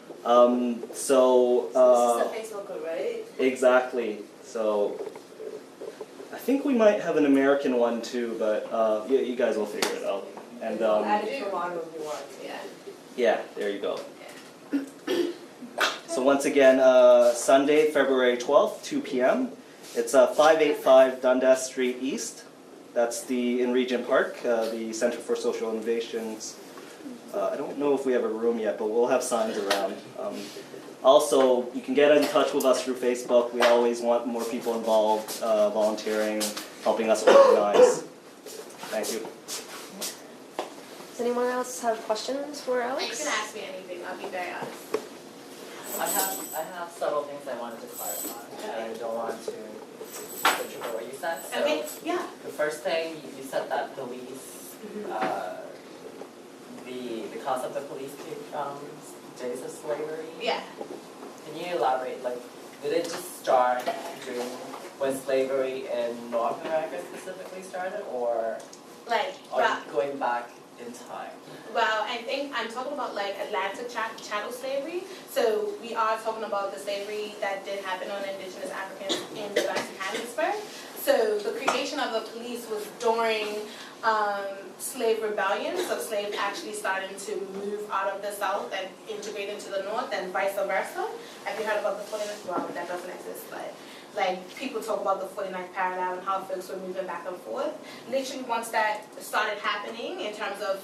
So this is a Facebook group, right? Exactly. So I think we might have an American one too, but you guys will figure it out. And add it to one if you want. yeah, there you go. So once again, Sunday, February 12th, 2 p.m. It's 585 Dundas Street East. That's in Regent Park, the Center for Social Innovations. I don't know if we have a room yet, but we'll have signs around. Also, you can get in touch with us through Facebook. We always want more people involved, volunteering, helping us organize. Thank you. Does anyone else have questions for You Alex? can ask me anything, I'll be very honest. I have several things I wanted to clarify, and I don't want to contribute what you said. So Okay, yeah. the first thing, you said that police, the concept of police came from days of slavery. Yeah. Can you elaborate, like, did it just start during when slavery in North America specifically started, or Like, are you going back in time? well, I think I'm talking about like Atlantic chattel slavery. So we are talking about the slavery that did happen on indigenous Africans in the Western Hemisphere. So the creation of the police was during slave rebellion. So slaves actually starting to move out of the South and integrate into the North, and vice versa. Have you heard about the 49th? Well, that doesn't exist, but like people talk about the 49th parallel and how folks were moving back and forth. Literally once that started happening in terms of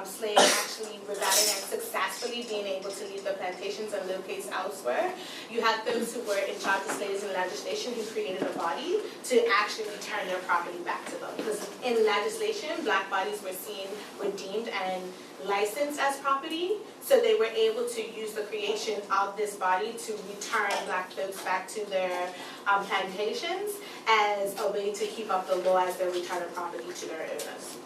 slaves actually rebelling and successfully being able to leave the plantations and locate elsewhere, you had those who were in charge of slaves in legislation who created a body to actually return their property back to them. Because in legislation, black bodies were deemed and licensed as property, so they were able to use the creation of this body to return black folks back to their plantations as a way to keep up the law as they're returning property to their owners.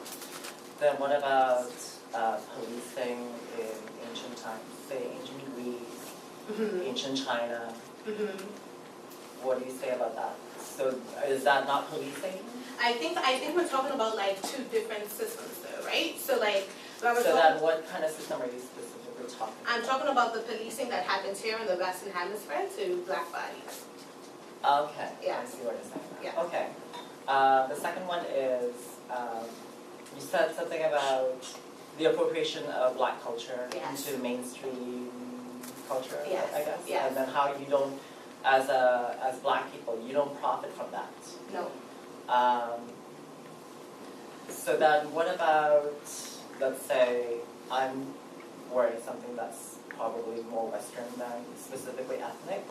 Then what about policing in ancient times, say ancient Greece, ancient China? What do you say about that? So is that not policing? I think we're talking about like two different systems though, right? So like when we're So talking, then what kind of system are you specifically talking about? I'm talking about the policing that happens here in the Western Hemisphere to black bodies. Okay, Yeah. I see what you're saying now. Yeah. Okay. The second one is, you said something about the appropriation of black culture Yes. into mainstream culture, Yes, I guess? yes. And then how you don't, as black people, you don't profit from that. No. So then what about, let's say, I'm wearing something that's probably more Western than specifically ethnic.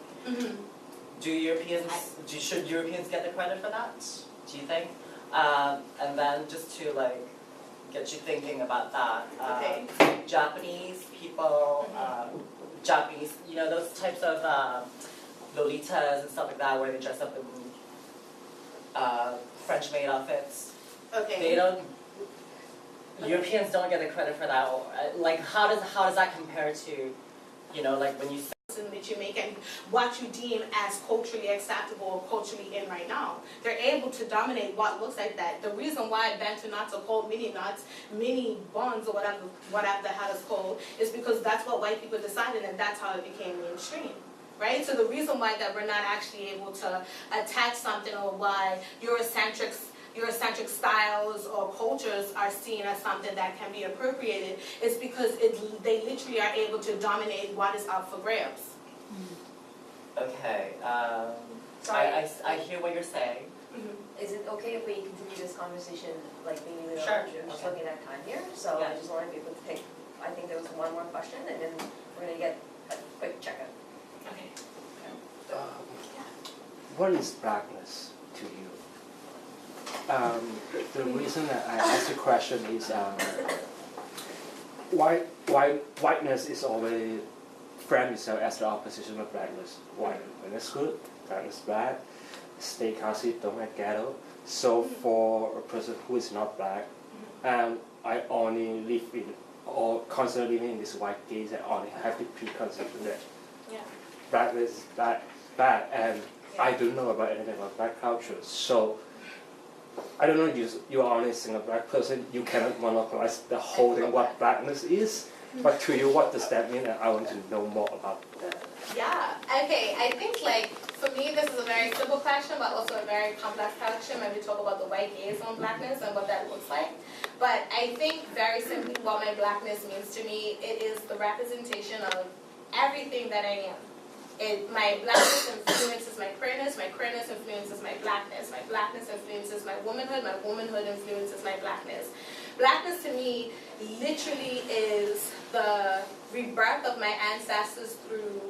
Should Europeans get the credit for that, do you think? And then just to like get you thinking about that, Okay. Japanese people, Japanese, you know, those types of lolitas and stuff like that where they dress up in French maid outfits. Okay. Europeans don't get the credit for that. Like, how does that compare to, you know, like when you say That you make and what you deem as culturally acceptable or culturally in right now. They're able to dominate what looks like that. The reason why Bantu knots are called mini knots, mini buns or whatever the hell it's called, is because that's what white people decided and that's how it became mainstream. Right? So the reason why that we're not actually able to attack something or why Eurocentric styles or cultures are seen as something that can be appropriated is because they literally are able to dominate what is up for grabs. okay, Sorry. I hear what you're saying. Is it okay if we continue this conversation, like maybe later Sure. on? I'm just looking at time here, so Yeah. I just want to be able to take, I think there was one more question, and then we're gonna get a quick checkup. Okay. What is blackness to you? The reason that I asked the question is whiteness is always framed itself as the opposition of blackness. White when it's good, blackness bad. Stay classy, don't get ghetto. So for a person who is not black, I only live in or constantly living in this white gaze, I only have the preconception that blackness is bad, and I don't know about anything about black culture. So I don't know, you are only a single black person, you cannot monopolize the whole thing what blackness is. But to you, what does that mean? And I want to know more about that. Yeah, okay, I think like, for me this is a very simple question but also a very complex question when we talk about the white gaze on blackness and what that looks like. But I think very simply what my blackness means to me, it is the representation of everything that I am. My blackness influences my queerness influences my blackness influences my womanhood influences my blackness. Blackness to me literally is the rebirth of my ancestors through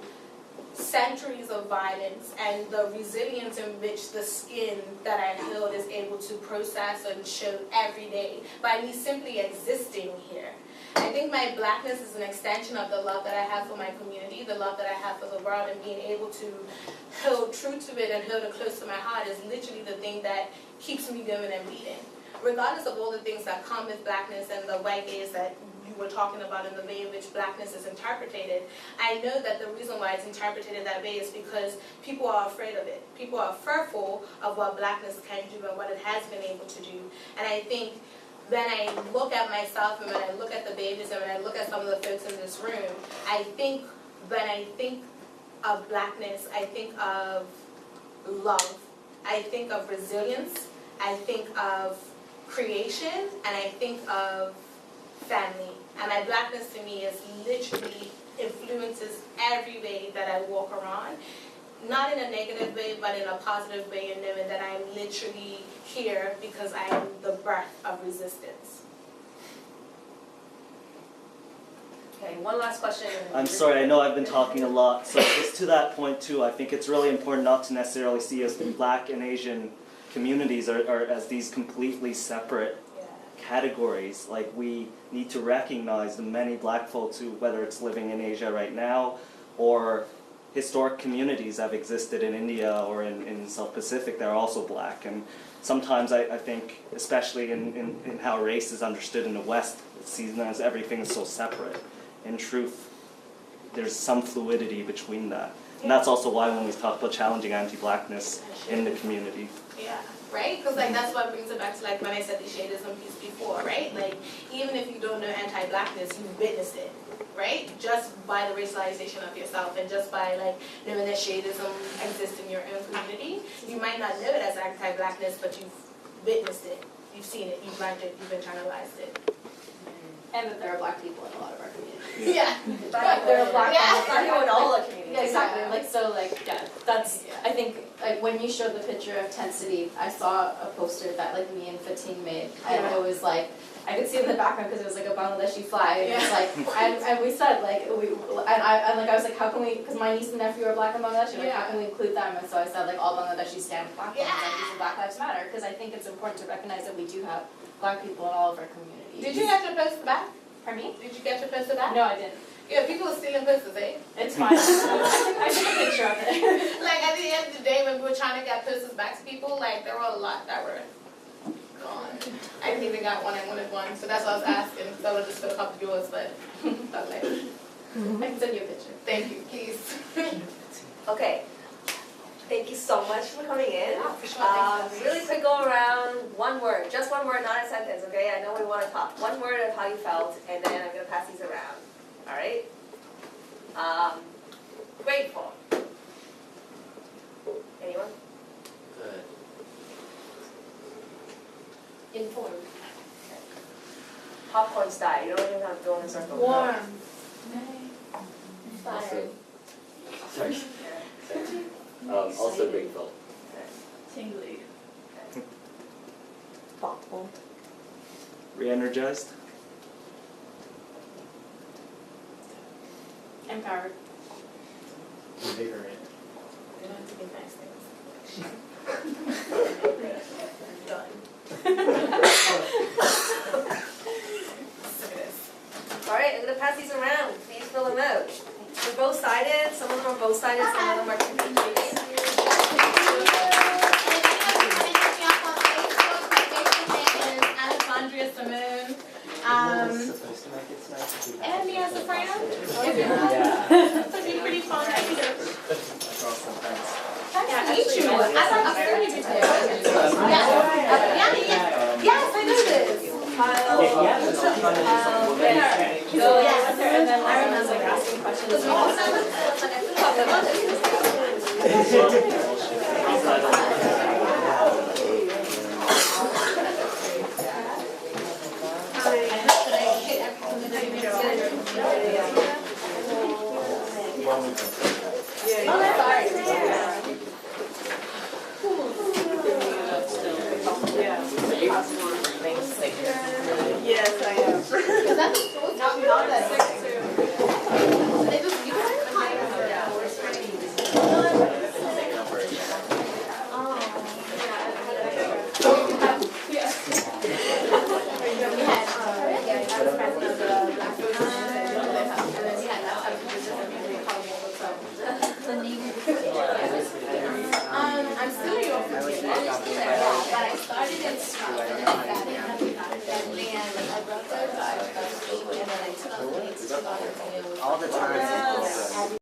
centuries of violence and the resilience in which the skin that I held is able to process and show every day by me simply existing here. I think my blackness is an extension of the love that I have for my community, the love that I have for the world, and being able to hold true to it and hold it close to my heart is literally the thing that keeps me going and beating. Regardless of all the things that come with blackness and the white gaze that you were talking about in the way in which blackness is interpreted, I know that the reason why it's interpreted that way is because people are afraid of it. People are fearful of what blackness can do and what it has been able to do. And I think when I look at myself and when I look at the babies and when I look at some of the folks in this room, when I think of blackness, I think of love. I think of resilience. I think of creation. And I think of family. And my blackness to me is literally influences every way that I walk around. Not in a negative way, but in a positive way, and knowing that I'm literally here because I am the birth of resistance. Okay, one last question. I'm sorry, I know I've been talking a lot. So just to that point too, I think it's really important not to necessarily see as Black and Asian communities or as these completely separate categories. Like, we need to recognize the many Black folks who, whether it's living in Asia right now or historic communities have existed in India or in South Pacific that are also Black. And sometimes I think, especially in how race is understood in the West, it's seen as everything is so separate. In truth, there's some fluidity between that. And that's also why when we talk about challenging anti-Blackness in the community. Yeah, right? Because like that's what brings it back to like when I said the shadism piece before, right? Like even if you don't know anti-Blackness, you witnessed it, right? Just by the racialization of yourself and just by like knowing that shadism exists in your own community, you might not know it as anti-Blackness, but you've witnessed it, you've seen it, you've learned it, you've internalized it. And that there are Black people in a lot of our communities. Yeah. There are Black people in all the communities. Yeah, exactly. Like so, like that's. I think like when you showed the picture of Tent City, I saw a poster that like me and Fatin made, and it was like I could see it in the background because it was like a Bangladeshi flag. And it was like, and we said like I was like, how can we? Because my niece and nephew are Black in Bangladesh. Like, how can we include them? And so I said like all Bangladeshis stand with Black women, and these are Black Lives Matter, because I think it's important to recognize that we do have Black people in all of our communities. Did you get your poster back? Pardon me? Did you get your poster back? No, I didn't. Yeah, people are stealing posters, eh? It's fine. I took a picture of it. Like at the end of the day, when we were trying to get posters back to people, like there were a lot that were gone. I didn't even got one. I wanted one, so that's why I was asking. So I would just put a couple of yours, but I was like, I can send you a picture. thank you, please. Okay. Thank you so much for coming in. Yeah, for sure. Really quick go around, one word, just one word, not a sentence, okay? I know we want to talk. One word of how you felt, and then I'm going to pass these around. All right? Grateful. Anyone? Good. Informed. Popcorn style. You don't even have to go in a circle. Warm. Also, sorry. Also grateful. Tingly. Thoughtful. Re-energized? Empowered. Invigorated. We don't have to be nice things. Done. All right, I'm going to pass these around. Please fill them out. They're both-sided. Some of them are both-sided, some of them are two-sided. And he has a friend. Yeah. So be pretty fun. Nice Yeah, to meet you. actually, I thought I'm starting to tell you. Yes, I know this. And then Lauren was like asking questions. Oh, that's right. Yes, I am. Is that the school? Not that sick too. They just you I'm still in your but I started in Scotland and I broke those and then I took off the